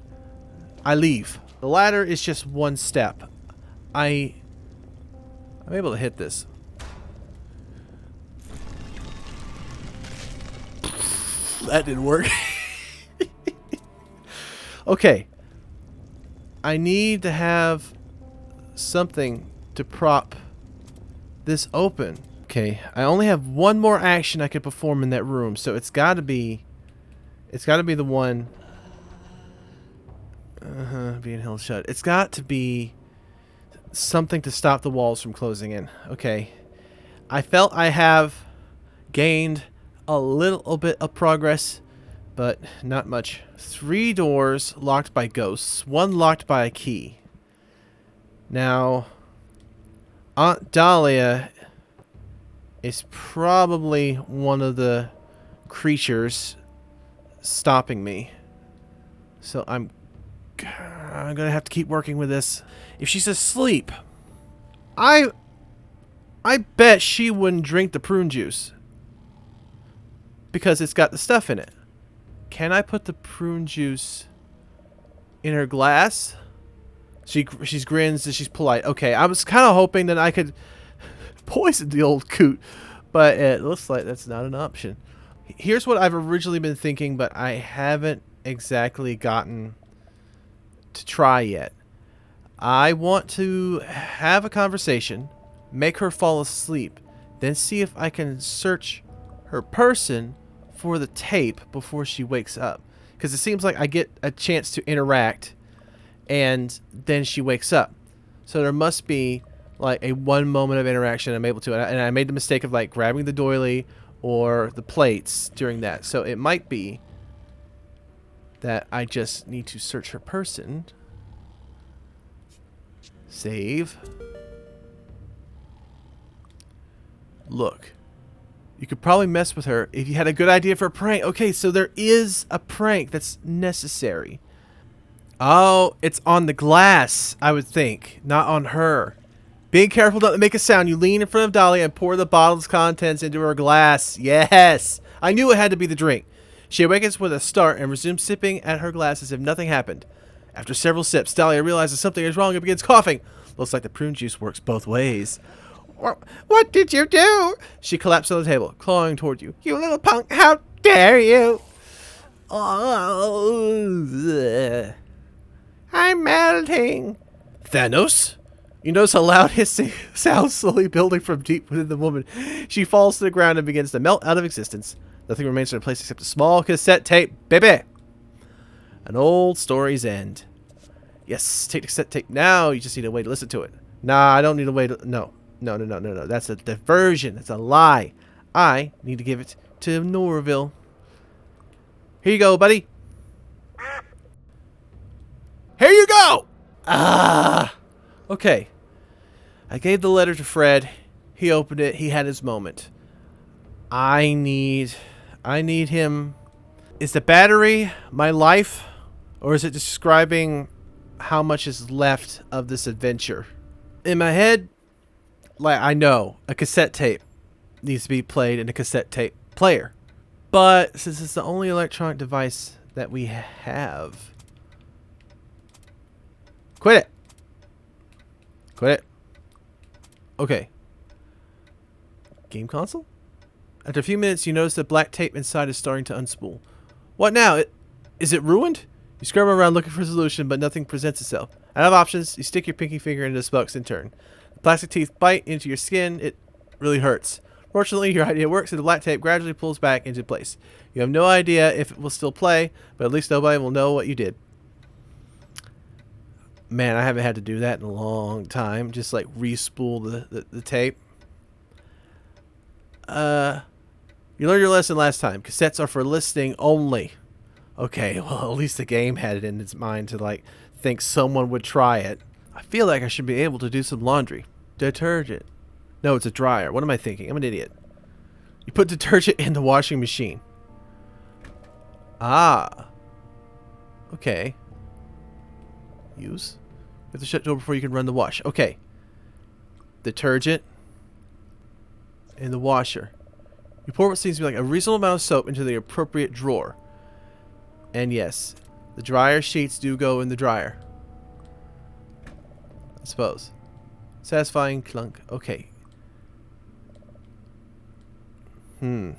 I leave. The ladder is just one step. I'm able to hit this. That didn't work. Okay. I need to have something to prop this open. Okay, I only have one more action I could perform in that room, so it's got to be the one being held shut. It's got to be something to stop the walls from closing in. Okay. I felt I have gained a little bit of progress, but not much. 3 doors locked by ghosts, 1 locked by a key. Now, Aunt Dahlia is probably one of the creatures stopping me. So I'm gonna have to keep working with this. If she's asleep, I bet she wouldn't drink the prune juice because it's got the stuff in it. Can I put the prune juice in her glass? She grins and she's polite. Okay, I was kind of hoping that I could poison the old coot, but it looks like that's not an option. Here's what I've originally been thinking, but I haven't exactly gotten to try yet. I want to have a conversation, make her fall asleep, then see if I can search her person for the tape before she wakes up. Because it seems like I get a chance to interact and then she wakes up. So there must be like a one moment of interaction I'm able to. And I made the mistake of like grabbing the doily or the plates during that. So it might be that I just need to search her person. Save. Look. You could probably mess with her if you had a good idea for a prank. Okay, so there is a prank that's necessary. Oh, it's on the glass, I would think, not on her. Being careful not to make a sound, you lean in front of Dahlia and pour the bottle's contents into her glass. Yes! I knew it had to be the drink. She awakens with a start and resumes sipping at her glass as if nothing happened. After several sips, Dahlia realizes something is wrong and begins coughing. Looks like the prune juice works both ways. What did you do? She collapsed on the table, clawing toward you. You little punk, how dare you? Oh, I'm melting. Thanos? You notice a loud hissing sound slowly building from deep within the woman. She falls to the ground and begins to melt out of existence. Nothing remains in her place except a small cassette tape. Baby! An old story's end. Yes, take the cassette tape now. You just need a way to listen to it. Nah, I don't need a way to... No. No. That's a diversion. That's a lie. I need to give it to Norville. Here you go, buddy. Here you go! Ah! Okay. I gave the letter to Fred. He opened it. He had his moment. I need him. Is the battery my life? Or is it describing how much is left of this adventure? In my head, like, I know a cassette tape needs to be played in a cassette tape player. But since it's the only electronic device that we have... Quit it. Quit it. Okay. Game console? After a few minutes, you notice the black tape inside is starting to unspool. What now? Is it ruined? You scramble around looking for a solution, but nothing presents itself. Out of options, you stick your pinky finger into the spokes and turn. The plastic teeth bite into your skin. It really hurts. Fortunately, your idea works, and the black tape gradually pulls back into place. You have no idea if it will still play, but at least nobody will know what you did. Man, I haven't had to do that in a long time. Just like re-spool the tape. You learned your lesson last time. Cassettes are for listening only. Okay, well, at least the game had it in its mind to like think someone would try it. I feel like I should be able to do some laundry. Detergent. No, it's a dryer. What am I thinking? I'm an idiot. You put detergent in the washing machine. Ah. Okay. Use. You have to shut the door before you can run the wash. Okay. detergent, and the washer. You pour what seems to be like a reasonable amount of soap into the appropriate drawer. And yes, the dryer sheets do go in the dryer. I suppose. Satisfying clunk. Okay. It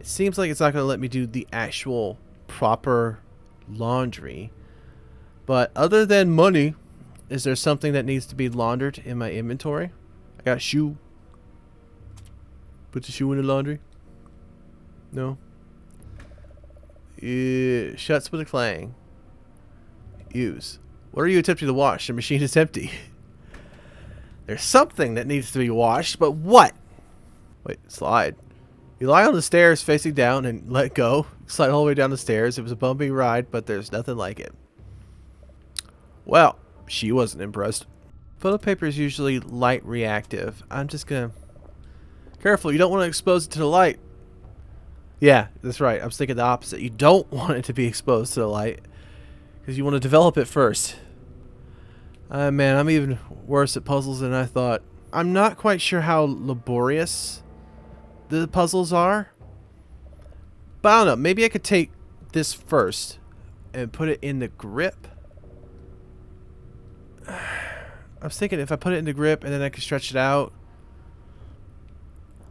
seems like it's not going to let me do the actual proper laundry. But other than money, is there something that needs to be laundered in my inventory? I got a shoe. Put the shoe in the laundry. No. Shuts with a clang. Use. What are you attempting to wash? The machine is empty. There's something that needs to be washed, but what? Wait, slide. You lie on the stairs facing down and let go. Slide all the way down the stairs. It was a bumpy ride, but there's nothing like it. Well, she wasn't impressed. Photo paper is usually light reactive. I'm just gonna... Careful, you don't want to expose it to the light. Yeah, that's right. I was thinking the opposite. You don't want it to be exposed to the light, because you want to develop it first. Man, I'm even worse at puzzles than I thought. I'm not quite sure how laborious the puzzles are. But I don't know. Maybe I could take this first and put it in the grip. I was thinking if I put it in the grip and then I could stretch it out.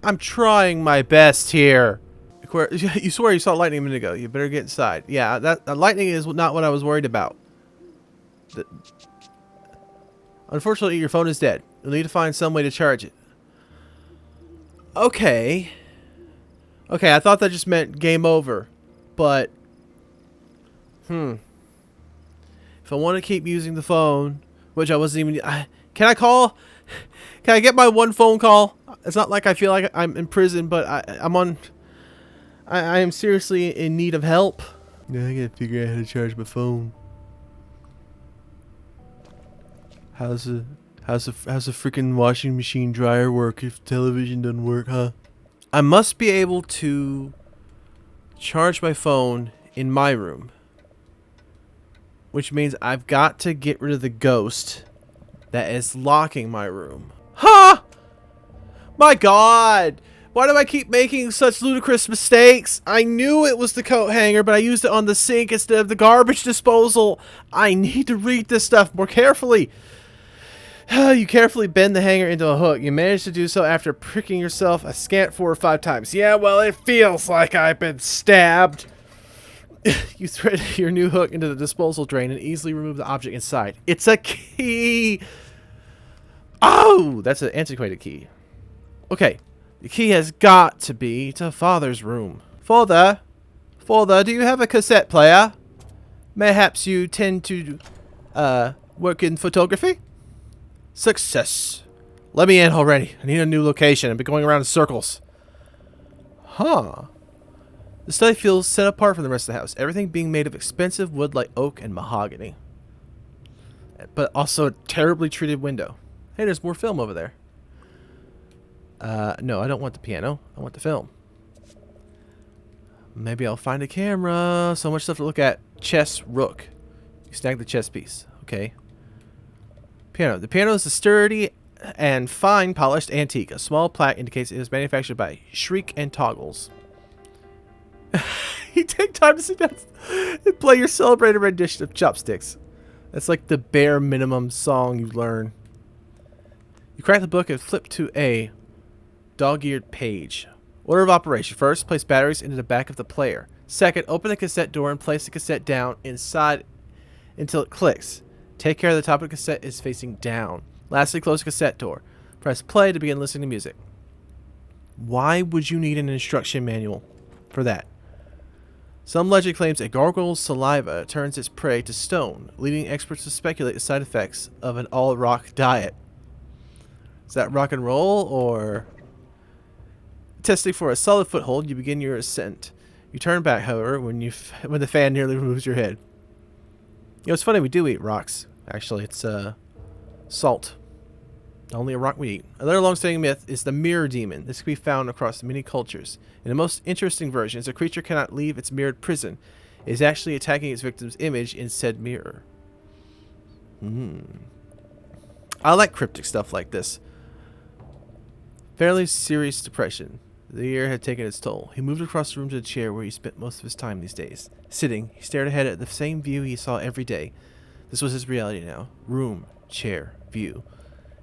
I'm trying my best here. You swear you saw lightning a minute ago. You better get inside. Yeah, that lightning is not what I was worried about. Unfortunately, your phone is dead. You'll need to find some way to charge it. Okay. Okay, I thought that just meant game over. But... If I want to keep using the phone, which I wasn't even... can I call? Can I get my one phone call? It's not like I feel like I'm in prison, but I'm on... I am seriously in need of help. Yeah, I gotta figure out how to charge my phone. How's the freaking washing machine dryer work if television doesn't work, huh? I must be able to charge my phone in my room, which means I've got to get rid of the ghost that is locking my room. Huh? My God! Why do I keep making such ludicrous mistakes? I knew it was the coat hanger, but I used it on the sink instead of the garbage disposal. I need to read this stuff more carefully. You carefully bend the hanger into a hook. You manage to do so after pricking yourself a scant 4 or 5 times. Yeah, well, it feels like I've been stabbed. You thread your new hook into the disposal drain and easily remove the object inside. It's a key! Oh, that's an antiquated key. Okay. The key has got to be to Father's room. Father, do you have a cassette player? Mayhaps you tend to, work in photography? Success. Let me in already. I need a new location. I've been going around in circles. Huh. The study feels set apart from the rest of the house. Everything being made of expensive wood like oak and mahogany. But also a terribly treated window. Hey, there's more film over there. No, I don't want the piano. I want the film. Maybe I'll find a camera. So much stuff to look at. Chess rook. You snag the chess piece. Okay. Piano. The piano is a sturdy and fine polished antique. A small plaque indicates it was manufactured by Shriek and Toggles. You take time to sit down and play your celebrated rendition of Chopsticks. That's like the bare minimum song you learn. You crack the book and flip to a dog-eared page. Order of operation. First, place batteries into the back of the player. Second, open the cassette door and place the cassette down inside until it clicks. Take care the top of the cassette is facing down. Lastly, close the cassette door. Press play to begin listening to music. Why would you need an instruction manual for that? Some legend claims a gargoyle's saliva turns its prey to stone, leading experts to speculate the side effects of an all-rock diet. Is that rock and roll, or... Testing for a solid foothold, you begin your ascent. You turn back, however, when the fan nearly removes your head. You know, it's funny, we do eat rocks. Actually, it's salt. Only a rock we eat. Another long-standing myth is the mirror demon. This can be found across many cultures. In the most interesting versions, a creature cannot leave its mirrored prison. It is actually attacking its victim's image in said mirror. I like cryptic stuff like this. Fairly serious depression. The year had taken its toll. He moved across the room to the chair where he spent most of his time these days. Sitting, he stared ahead at the same view he saw every day. This was his reality now. Room, chair, view.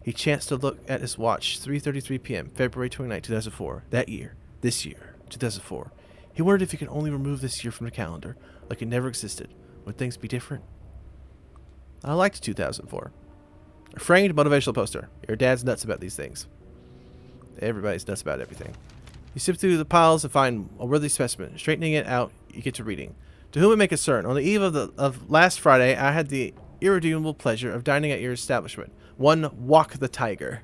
He chanced to look at his watch. 3:33 p.m., February 29, 2004. That year. This year. 2004. He wondered if he could only remove this year from the calendar, like it never existed. Would things be different? I liked 2004. A framed motivational poster. Your dad's nuts about these things. Everybody's nuts about everything. You sift through the piles and find a worthy specimen. Straightening it out, you get to reading. To whom it may concern, on the eve of last Friday, I had the irredeemable pleasure of dining at your establishment. One Walk the Tiger.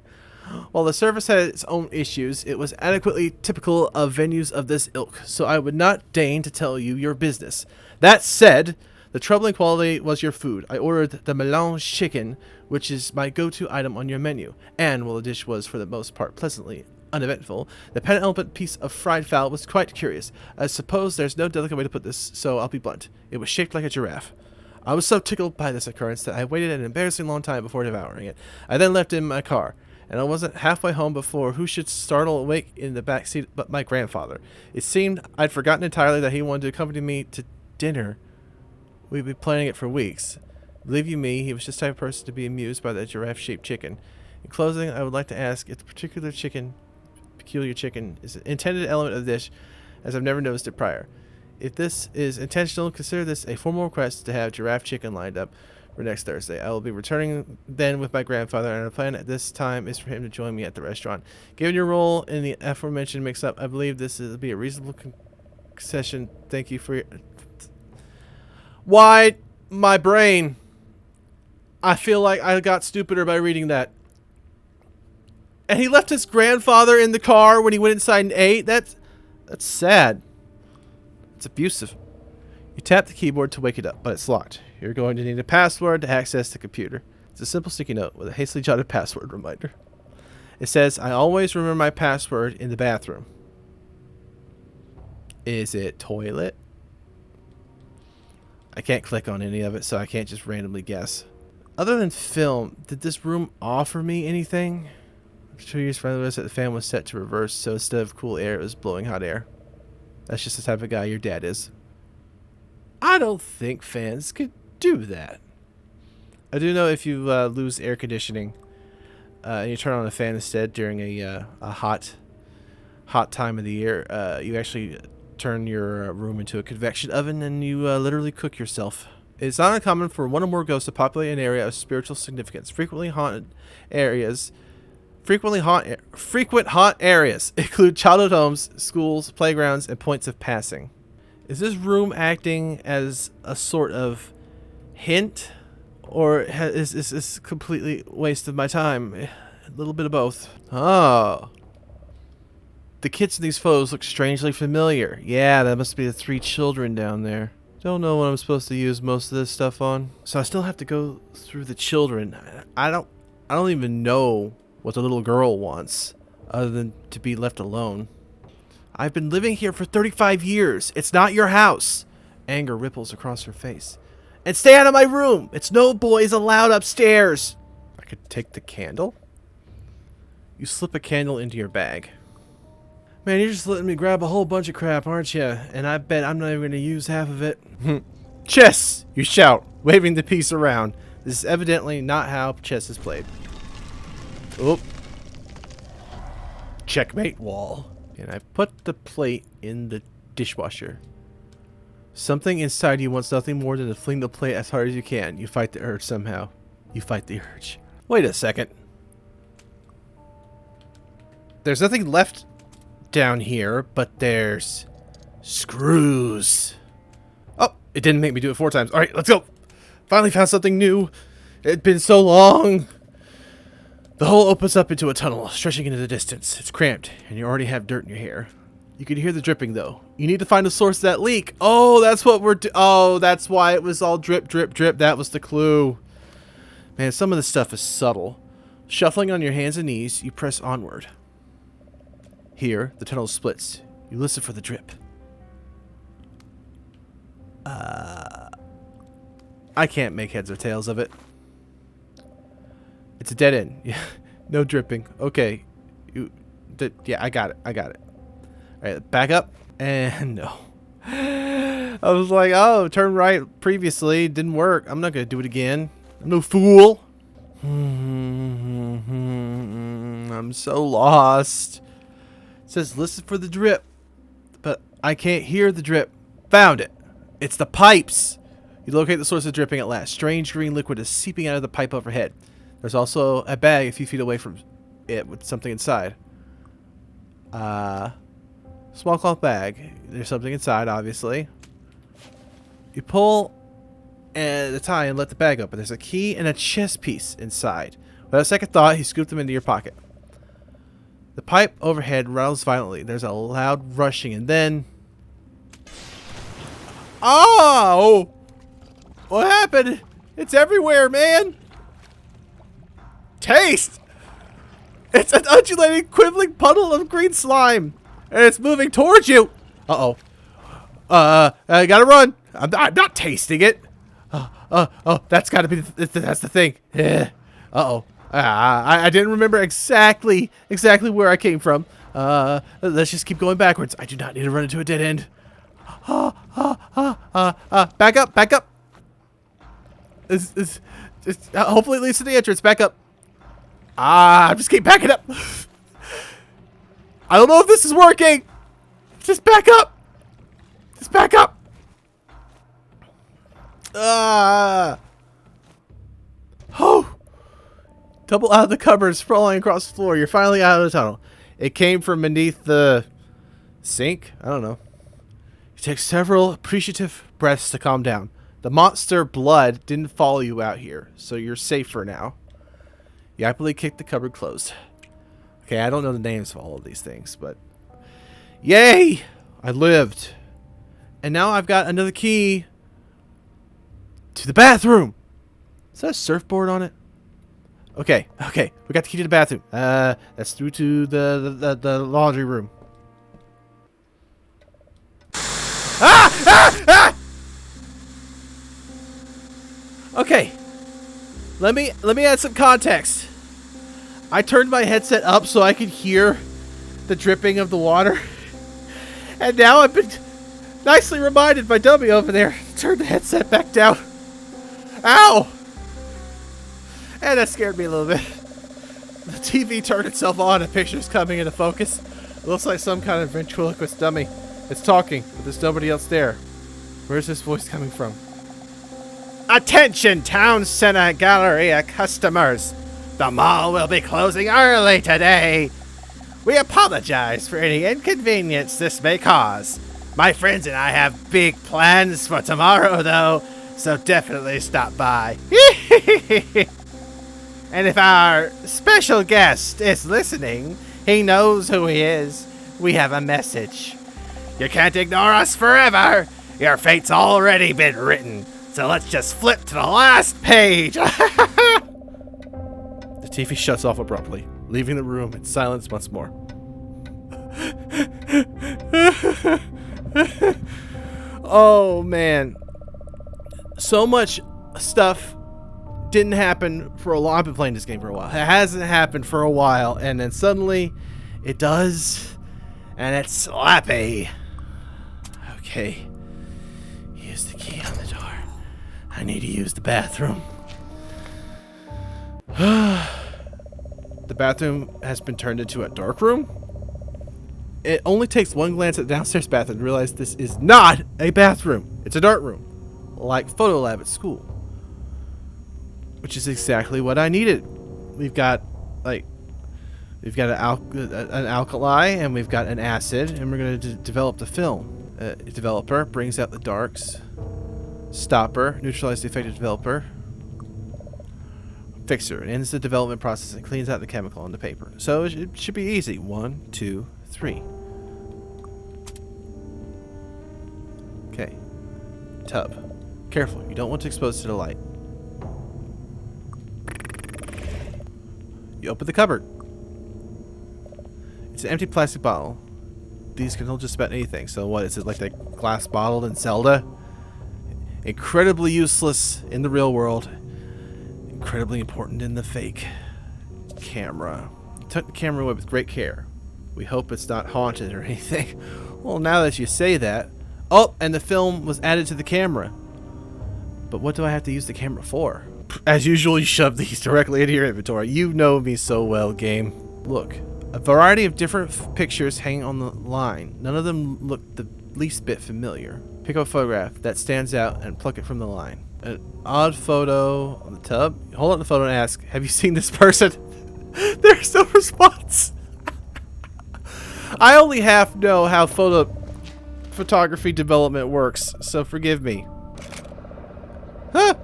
While the service had its own issues, it was adequately typical of venues of this ilk, so I would not deign to tell you your business. That said, the troubling quality was your food. I ordered the melange chicken, which is my go-to item on your menu, and while the dish was for the most part pleasantly uneventful, the penultimate piece of fried fowl was quite curious. I suppose there's no delicate way to put this, so I'll be blunt. It was shaped like a giraffe. I was so tickled by this occurrence that I waited an embarrassing long time before devouring it. I then left it in my car, and I wasn't halfway home before who should startle awake in the back seat but my grandfather. It seemed I'd forgotten entirely that he wanted to accompany me to dinner. We'd been planning it for weeks. Believe you me, he was just the type of person to be amused by that giraffe-shaped chicken. In closing, I would like to ask if the peculiar chicken is an intended element of the dish, as I've never noticed it prior. If this is intentional, consider this a formal request to have giraffe chicken lined up for next Thursday. I will be returning then with my grandfather, and our plan at this time is for him to join me at the restaurant. Given your role in the aforementioned mix-up, I believe this will be a reasonable concession. Thank you for your... Why, my brain? I feel like I got stupider by reading that. And he left his grandfather in the car when he went inside and ate? That's sad. It's abusive. You tap the keyboard to wake it up, but it's locked. You're going to need a password to access the computer. It's a simple sticky note with a hastily jotted password reminder. It says, I always remember my password in the bathroom. Is it toilet? I can't click on any of it, so I can't just randomly guess. Other than film, did this room offer me anything? 2 years friendly was that the fan was set to reverse, so instead of cool air, it was blowing hot air. That's just the type of guy your dad is. I don't think fans could do that. I do know if you lose air conditioning and you turn on a fan instead during a hot time of the year, you actually turn your room into a convection oven and you literally cook yourself. It's not uncommon for one or more ghosts to populate an area of spiritual significance. Frequent haunt areas include childhood homes, schools, playgrounds, and points of passing. Is this room acting as a sort of hint, or is this completely waste of my time? A little bit of both. Oh. The kids in these photos look strangely familiar. Yeah, that must be the 3 children down there. Don't know what I'm supposed to use most of this stuff on. So I still have to go through the children. I don't even know what the little girl wants, other than to be left alone. I've been living here for 35 years. It's not your house. Anger ripples across her face. And stay out of my room. It's no boys allowed upstairs. I could take the candle? You slip a candle into your bag. Man, you're just letting me grab a whole bunch of crap, aren't you? And I bet I'm not even going to use half of it. Chess! You shout, waving the piece around. This is evidently not how chess is played. Oop. Checkmate wall. And I put the plate in the dishwasher. Something inside you wants nothing more than to fling the plate as hard as you can. You fight the urge somehow. You fight the urge. Wait a second. There's nothing left down here, but there's screws. Oh, it didn't make me do it 4 times. Alright, let's go. Finally found something new. It'd been so long. The hole opens up into a tunnel, stretching into the distance. It's cramped, and you already have dirt in your hair. You can hear the dripping, though. You need to find the source of that leak. Oh, that's what we're oh, that's why it was all drip, drip, drip. That was the clue. Man, some of this stuff is subtle. Shuffling on your hands and knees, you press onward. Here, the tunnel splits. You listen for the drip. I can't make heads or tails of it. It's a dead end. Yeah. No dripping. Okay. Yeah, I got it. I got it. All right, back up. And no. I was like, oh, turn right previously. Didn't work. I'm not going to do it again. I'm no fool. I'm so lost. It says, listen for the drip. But I can't hear the drip. Found it. It's the pipes. You locate the source of dripping at last. Strange green liquid is seeping out of the pipe overhead. There's also a bag a few feet away from it with something inside. Small cloth bag. There's something inside, obviously. You pull the tie and let the bag open. There's a key and a chess piece inside. Without a second thought, he scooped them into your pocket. The pipe overhead rattles violently. There's a loud rushing, and then... Oh! What happened? It's everywhere, man! Taste! It's an undulating, quibbling puddle of green slime! And it's moving towards you! Uh-oh. I gotta run! I'm not tasting it! Oh, that's gotta be that's the thing. Yeah. Uh-oh. I didn't remember exactly where I came from. Let's just keep going backwards. I do not need to run into a dead end. Back up. Hopefully it leads to the entrance. Back up. Just keep backing up. I don't know if this is working. Just back up. Just back up. Tumble out of the cupboard, sprawling across the floor. You're finally out of the tunnel. It came from beneath the sink? I don't know. You take several appreciative breaths to calm down. The monster blood didn't follow you out here, so you're safer now. You happily kicked the cupboard closed. Okay, I don't know the names of all of these things, but... Yay! I lived. And now I've got another key to the bathroom. Is that a surfboard on it? Okay. We got the key to the bathroom. That's through to the laundry room. Okay. Let me add some context. I turned my headset up so I could hear the dripping of the water. And now I've been nicely reminded by Dummy over there to turn the headset back down. Ow! And that scared me a little bit. The TV turned itself on and pictures coming into focus. It looks like some kind of ventriloquist dummy. It's talking, but there's nobody else there. Where's this voice coming from? Attention, Town Center Galleria customers. The mall will be closing early today. We apologize for any inconvenience this may cause. My friends and I have big plans for tomorrow, though, so definitely stop by. And if our special guest is listening, he knows who he is. We have a message. You can't ignore us forever. Your fate's already been written. So let's just flip to the last page. The TV shuts off abruptly, leaving the room in silence once more. Oh, man. So much stuff didn't happen for a while. I've been playing this game for a while. It hasn't happened for a while, and then suddenly it does, and it's slappy. Okay. Use the key on the door. I need to use the bathroom. The bathroom has been turned into a dark room. It only takes one glance at the downstairs bathroom to realize this is not a bathroom. It's a dark room, like photo lab at school, which is exactly what I needed. We've got an alkali and we've got an acid, and we're going to develop the film. Developer brings out the darks. Stopper, neutralize the affected developer. Fixer ends the development process and cleans out the chemical on the paper. So it should be easy. 1, 2, 3. Okay. Tub. Careful, you don't want to expose it to the light. You open the cupboard. It's an empty plastic bottle. These can hold just about anything. So what is it, like the glass bottle in Zelda? Incredibly useless in the real world. Incredibly important in the fake. camera. You took the camera away with great care. We hope it's not haunted or anything. Well, now that you say that... Oh, and the film was added to the camera. But what do I have to use the camera for? As usual, you shove these directly into your inventory. You know me so well, game. Look, a variety of different pictures hanging on the line. None of them look the least bit familiar. Pick up a photograph that stands out and pluck it from the line. An odd photo on the tub. Hold up the photo and ask, have you seen this person? There's no response. I only half know how photography development works, so forgive me. Huh?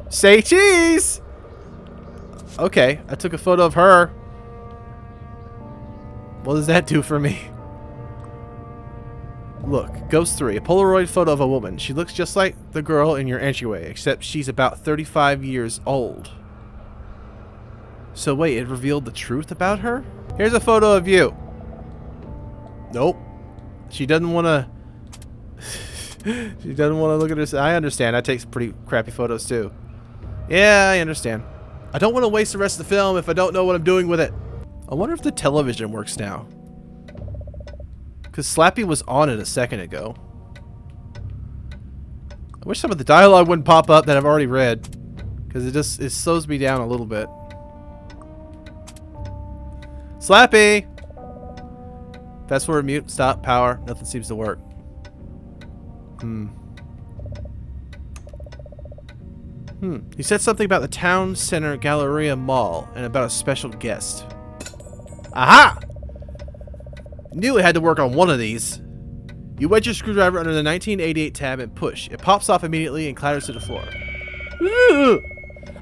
Say cheese! Okay, I took a photo of her. What does that do for me? Look, Ghost 3, a Polaroid photo of a woman. She looks just like the girl in your entryway, except she's about 35 years old. So wait, it revealed the truth about her? Here's a photo of you. Nope. She doesn't want to... She doesn't want to look at her. I understand. I take pretty crappy photos too. Yeah, I understand. I don't want to waste the rest of the film if I don't know what I'm doing with it. I wonder if the television works now. Because Slappy was on it a second ago. I wish some of the dialogue wouldn't pop up that I've already read. Because it slows me down a little bit. Slappy! Password mute, stop, power. Nothing seems to work. He said something about the Town Center Galleria Mall and about a special guest. Aha! Knew it had to work on one of these. You wedge your screwdriver under the 1988 tab and push. It pops off immediately and clatters to the floor. Ooh!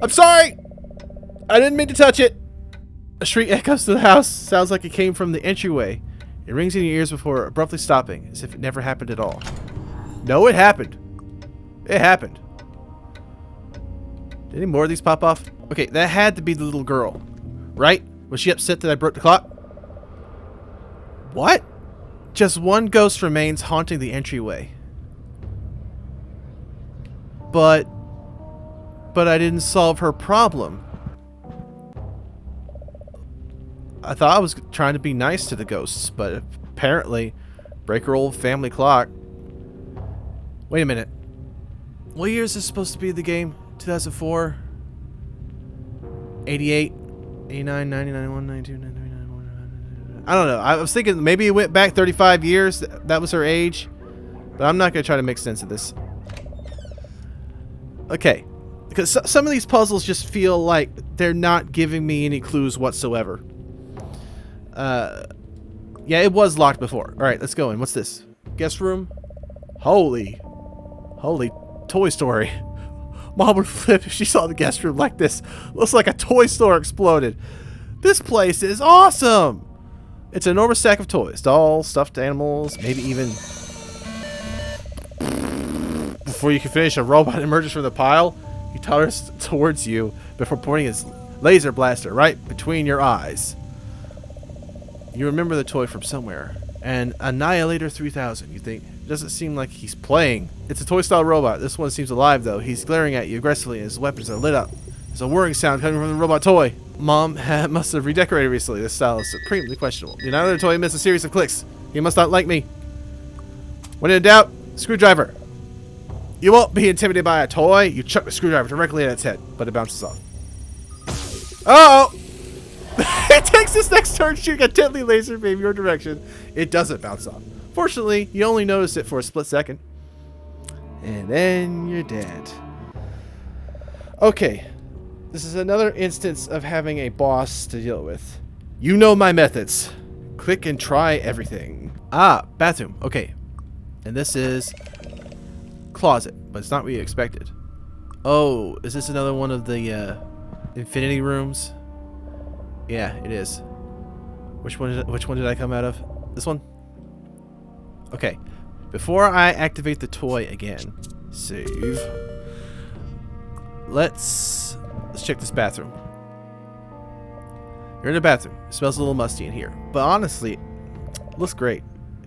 I'm sorry! I didn't mean to touch it! A shriek echoes to the house. Sounds like it came from the entryway. It rings in your ears before abruptly stopping, as if it never happened at all. No, it happened. It happened. Did any more of these pop off? Okay, that had to be the little girl. Right? Was she upset that I broke the clock? What? Just one ghost remains haunting the entryway. But I didn't solve her problem. I thought I was trying to be nice to the ghosts, but apparently break her old family clock. Wait a minute. What year is this supposed to be the game? 2004? 88? 89, 90, 91, 92, 93, 94, I don't know. I was thinking maybe it went back 35 years. That was her age. But I'm not going to try to make sense of this. Okay. Because some of these puzzles just feel like they're not giving me any clues whatsoever. Yeah, it was locked before. Alright, let's go in. What's this? Guest room? Holy Toy Story. Mom would flip if she saw the guest room like this. Looks like a toy store exploded. This place is awesome! It's an enormous stack of toys. Dolls, stuffed animals, maybe even... Before you can finish, a robot emerges from the pile. He totters towards you before pointing his laser blaster right between your eyes. You remember the toy from somewhere. An Annihilator 3000, you think. It doesn't seem like he's playing. It's a toy-style robot. This one seems alive, though. He's glaring at you aggressively, and his weapons are lit up. There's a whirring sound coming from the robot toy. Mom must have redecorated recently. This style is supremely questionable. The Annihilator toy emits a series of clicks. He must not like me. When in doubt, screwdriver. You won't be intimidated by a toy. You chuck the screwdriver directly at its head, but it bounces off. Uh-oh! It takes its next turn shooting a deadly laser beam your direction. It doesn't bounce off. Fortunately, you only notice it for a split second. And then you're dead. Okay. This is another instance of having a boss to deal with. You know my methods. Click and try everything. Ah, bathroom. Okay. And this is... closet, but it's not what you expected. Oh, is this another one of the infinity rooms? Yeah, it is. Which one did I come out of? This one? Okay. Before I activate the toy again, save. Let's check this bathroom. You're in the bathroom. It smells a little musty in here, but honestly, it looks great.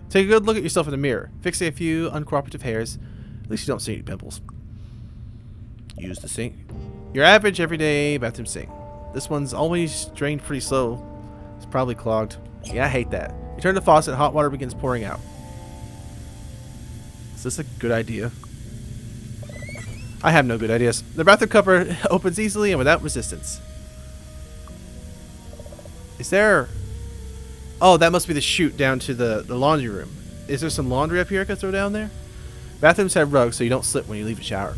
Take a good look at yourself in the mirror. Fixate a few uncooperative hairs. At least you don't see any pimples. Use the sink. Your average everyday bathroom sink. This one's always drained pretty slow. It's probably clogged. Yeah, I hate that. You turn the faucet, hot water begins pouring out. Is this a good idea? I have no good ideas. The bathroom cover opens easily and without resistance. Is there... Oh, that must be the chute down to the laundry room. Is there some laundry up here I could throw down there? Bathrooms have rugs so you don't slip when you leave the shower.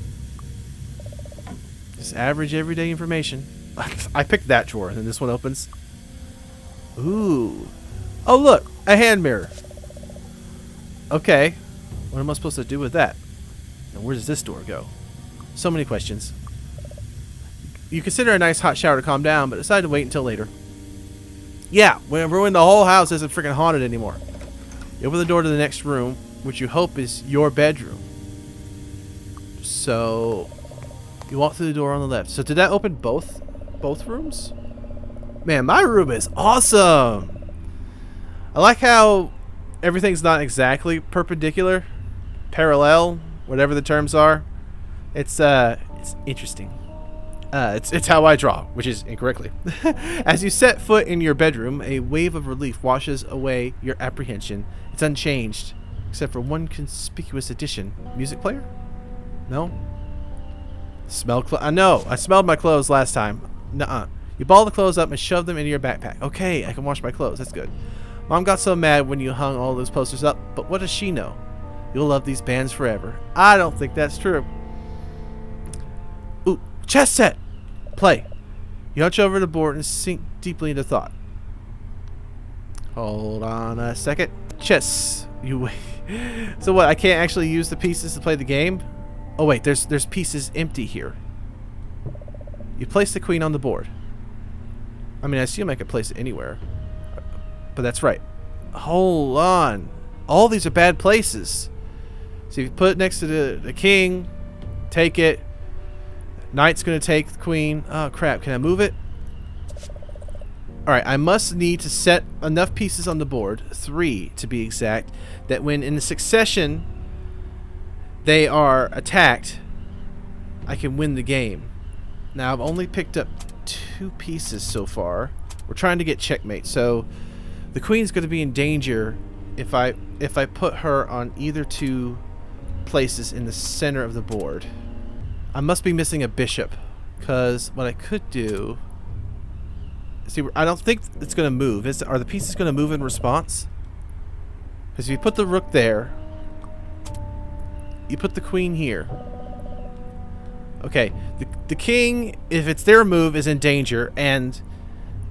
Just average everyday information. I picked that drawer and then this one opens. Ooh. Oh look, a hand mirror. Okay. What am I supposed to do with that? And where does this door go? So many questions. You consider a nice hot shower to calm down, but decide to wait until later. Yeah, when the whole house isn't freaking haunted anymore. You open the door to the next room, which you hope is your bedroom. So you walk through the door on the left. So did that open both rooms? Man, my room is awesome. I like how everything's not exactly perpendicular, parallel, whatever the terms are. It's interesting. It's how I draw, which is incorrectly. As you set foot in your bedroom, a wave of relief washes away your apprehension. It's unchanged, except for one conspicuous addition. Music player? No? Smell I know. I smelled my clothes last time. Nuh-uh. You ball the clothes up and shove them into your backpack. Okay, I can wash my clothes. That's good. Mom got so mad when you hung all those posters up, but what does she know? You'll love these bands forever. I don't think that's true. Ooh, chess set! Play. You hunch over the board and sink deeply into thought. Hold on a second. Chess. You wait. So what? I can't actually use the pieces to play the game? Oh wait, there's pieces empty here. You place the queen on the board. I mean, I assume I could place it anywhere. But that's right. Hold on. All these are bad places. So if you put it next to the king, take it. Knight's going to take the queen. Oh, crap. Can I move it? Alright, I must need to set enough pieces on the board, 3 to be exact, that when in succession they are attacked, I can win the game. Now, I've only picked up 2 pieces so far. We're trying to get checkmate, so the queen's going to be in danger if I put her on either 2 places in the center of the board. I must be missing a bishop, because what I could do... See, I don't think it's going to move. Are the pieces going to move in response? Because if you put the rook there, you put the queen here. Okay, the king, if it's their move, is in danger, and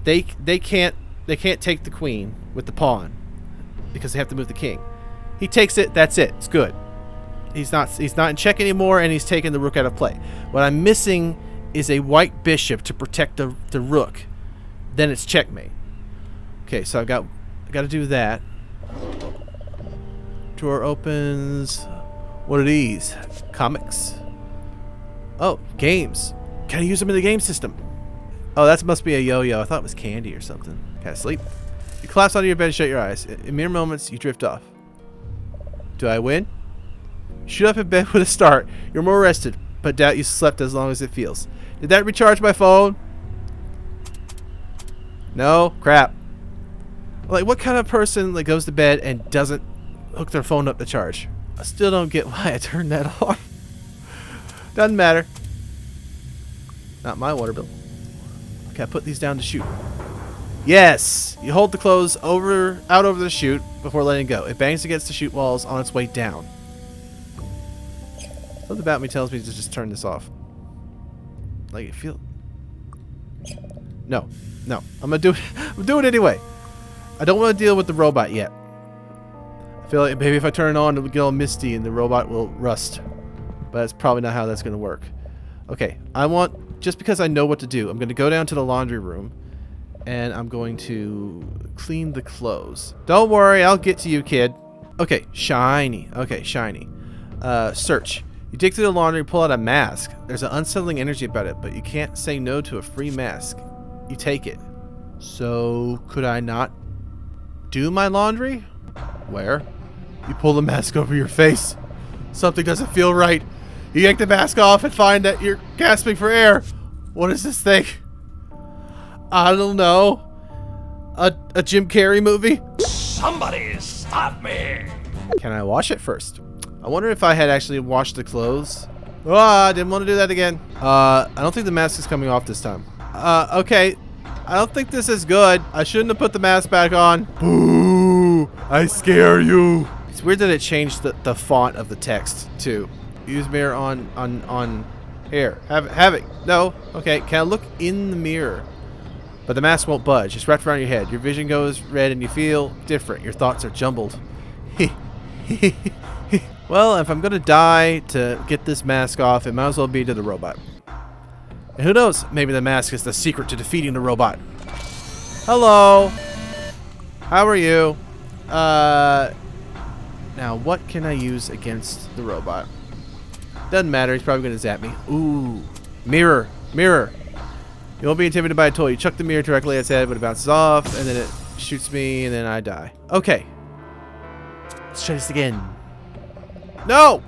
they can't take the queen with the pawn because they have to move the king. He takes it. That's it. It's good. He's not in check anymore, and he's taking the rook out of play. What I'm missing is a white bishop to protect the rook. Then it's checkmate. Okay, so I got to do that. Drawer opens. What are these? Comics. Oh, games. Can I use them in the game system? Oh, that must be a yo-yo. I thought it was candy or something. Can I sleep? You collapse onto your bed and shut your eyes. In mere moments, you drift off. Do I win? Shoot up in bed with a start. You're more rested, but doubt you slept as long as it feels. Did that recharge my phone? No? Crap. Like, what kind of person like goes to bed and doesn't hook their phone up to charge? I still don't get why I turned that on. Doesn't matter. Not my water bill. Okay, I put these down to shoot. Yes! You hold the clothes out over the chute before letting go. It bangs against the chute walls on its way down. Something about me tells me to just turn this off. Like, it feels... No. I'm gonna do it. I'm doing it anyway. I don't want to deal with the robot yet. I feel like maybe if I turn it on, it'll get all misty and the robot will rust. But that's probably not how that's gonna work. Okay, just because I know what to do, I'm gonna go down to the laundry room and I'm going to clean the clothes. Don't worry, I'll get to you, kid. Okay, shiny. Okay, shiny. Search. You dig through the laundry and pull out a mask. There's an unsettling energy about it, but you can't say no to a free mask. You take it. So, could I not do my laundry? Where? You pull the mask over your face. Something doesn't feel right. You yank the mask off and find that you're gasping for air. What is this thing? I don't know, a Jim Carrey movie? Somebody stop me! Can I wash it first? I wonder if I had actually washed the clothes. Oh, I didn't want to do that again. I don't think the mask is coming off this time. Okay. I don't think this is good. I shouldn't have put the mask back on. Boo! I scare you. It's weird that it changed the font of the text too. Use mirror on here. Have it. No. Okay. Can I look in the mirror? But the mask won't budge. It's wrapped around your head. Your vision goes red and you feel different. Your thoughts are jumbled. Well, if I'm gonna die to get this mask off, it might as well be to the robot. And who knows? Maybe the mask is the secret to defeating the robot. Hello. How are you? Now what can I use against the robot? Doesn't matter. He's probably gonna zap me. Ooh, mirror, mirror. You won't be intimidated by a toy. You chuck the mirror directly at its head, but it bounces off, and then it shoots me, and then I die. Okay. Let's try this again. No!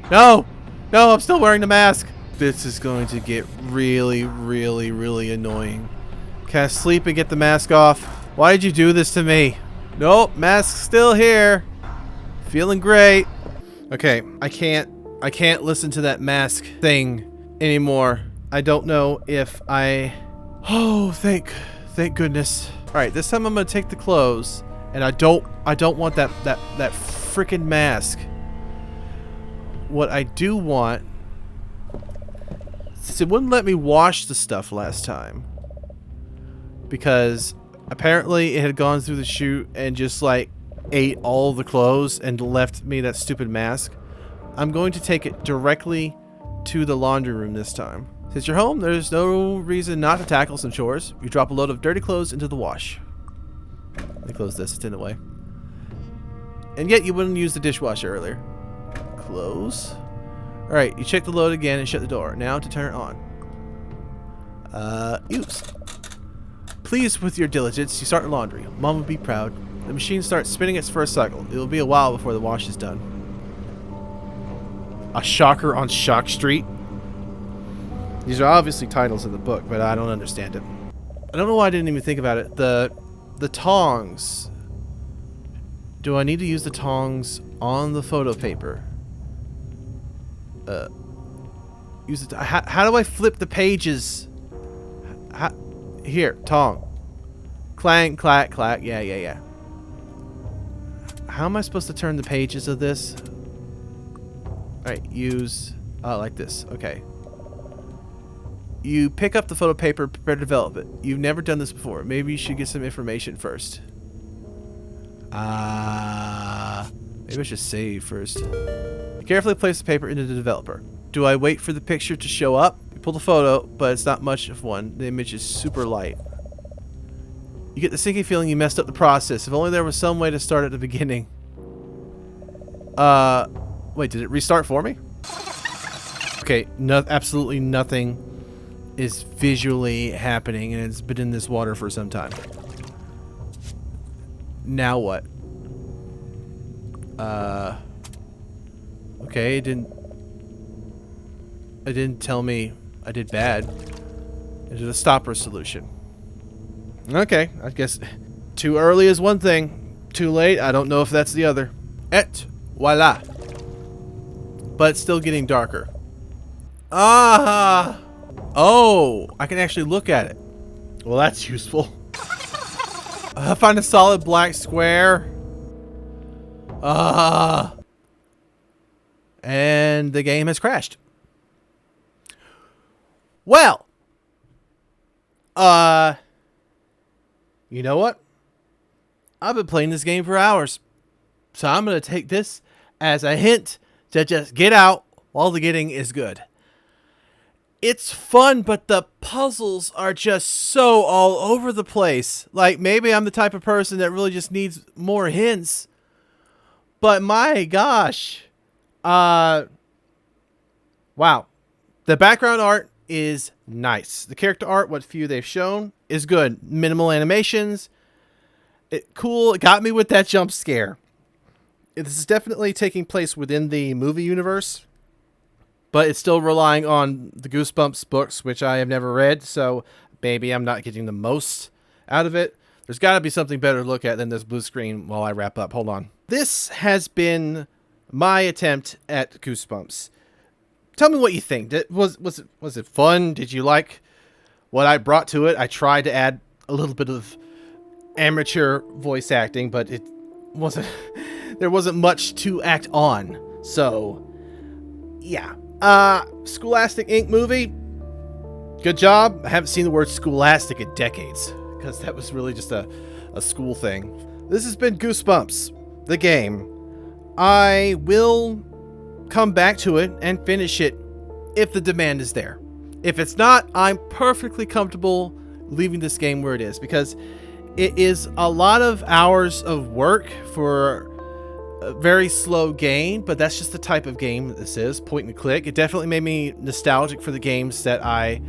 No! No, I'm still wearing the mask. This is going to get really, really, really annoying. Can I sleep and get the mask off? Why did you do this to me? Nope, mask's still here. Feeling great. Okay, I can't listen to that mask thing anymore. I don't know if I... Oh, thank goodness. All right, this time I'm gonna take the clothes, and I don't want that freaking mask. What I do want, since it wouldn't let me wash the stuff last time, because apparently it had gone through the chute and just like ate all the clothes and left me that stupid mask. I'm going to take it directly to the laundry room this time. Since you're home, there's no reason not to tackle some chores. You drop a load of dirty clothes into the wash. Let me close this, it's in the way. And yet you wouldn't use the dishwasher earlier. Close. Alright, you check the load again and shut the door. Now to turn it on. Oops. Pleased with your diligence, you start laundry. Mom will be proud. The machine starts spinning its first cycle. It will be a while before the wash is done. A shocker on Shock Street? These are obviously titles of the book, but I don't understand it. I don't know why I didn't even think about it. The tongs. Do I need to use the tongs on the photo paper? Use it. How do I flip the pages? Here, tong. Clang, clack, clack. Yeah. How am I supposed to turn the pages of this? Alright, use... like this. Okay. You pick up the photo paper, prepare to develop it. You've never done this before. Maybe you should get some information first. Maybe I should save first. You carefully place the paper into the developer. Do I wait for the picture to show up? You pull the photo, but it's not much of one. The image is super light. You get the sinking feeling you messed up the process. If only there was some way to start at the beginning. Wait, did it restart for me? Okay, absolutely nothing is visually happening, and it's been in this water for some time. Now what? Okay, it didn't tell me I did bad. It is a stopper solution. Okay, I guess too early is one thing. Too late, I don't know if that's the other. Et voila. But it's still getting darker. Ah! Oh, I can actually look at it. Well, that's useful. Find a solid black square. And the game has crashed. Well. You know what? I've been playing this game for hours. So I'm going to take this as a hint to just get out while the getting is good. It's fun, but the puzzles are just so all over the place. Like, maybe I'm the type of person that really just needs more hints. But my gosh. Wow. The background art is nice. The character art, what few they've shown, is good. Minimal animations. Cool. It got me with that jump scare. This is definitely taking place within the movie universe. But it's still relying on the Goosebumps books, which I have never read. So maybe I'm not getting the most out of it. There's got to be something better to look at than this blue screen while I wrap up. Hold on. This has been my attempt at Goosebumps. Tell me what you think. Was it fun? Did you like what I brought to it? I tried to add a little bit of amateur voice acting, but it wasn't there wasn't much to act on. So yeah. Scholastic Inc. movie. Good job. I haven't seen the word scholastic in decades, because that was really just a school thing. This has been Goosebumps, the game. I will come back to it and finish it if the demand is there. If it's not, I'm perfectly comfortable leaving this game where it is, because it is a lot of hours of work for a very slow game, but that's just the type of game that this is, point and click. It definitely made me nostalgic for the games that I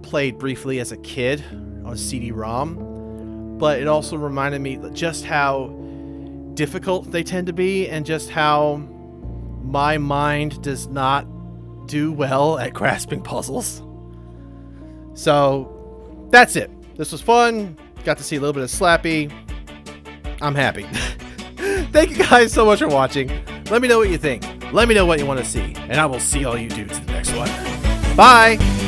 played briefly as a kid on CD-ROM, but it also reminded me just how difficult they tend to be, and just how my mind does not do well at grasping puzzles. So that's it. This was fun. Got to see a little bit of Slappy. I'm happy. Thank you guys so much for watching. Let me know what you think. Let me know what you want to see, and I will see all you dudes in the next one. Bye!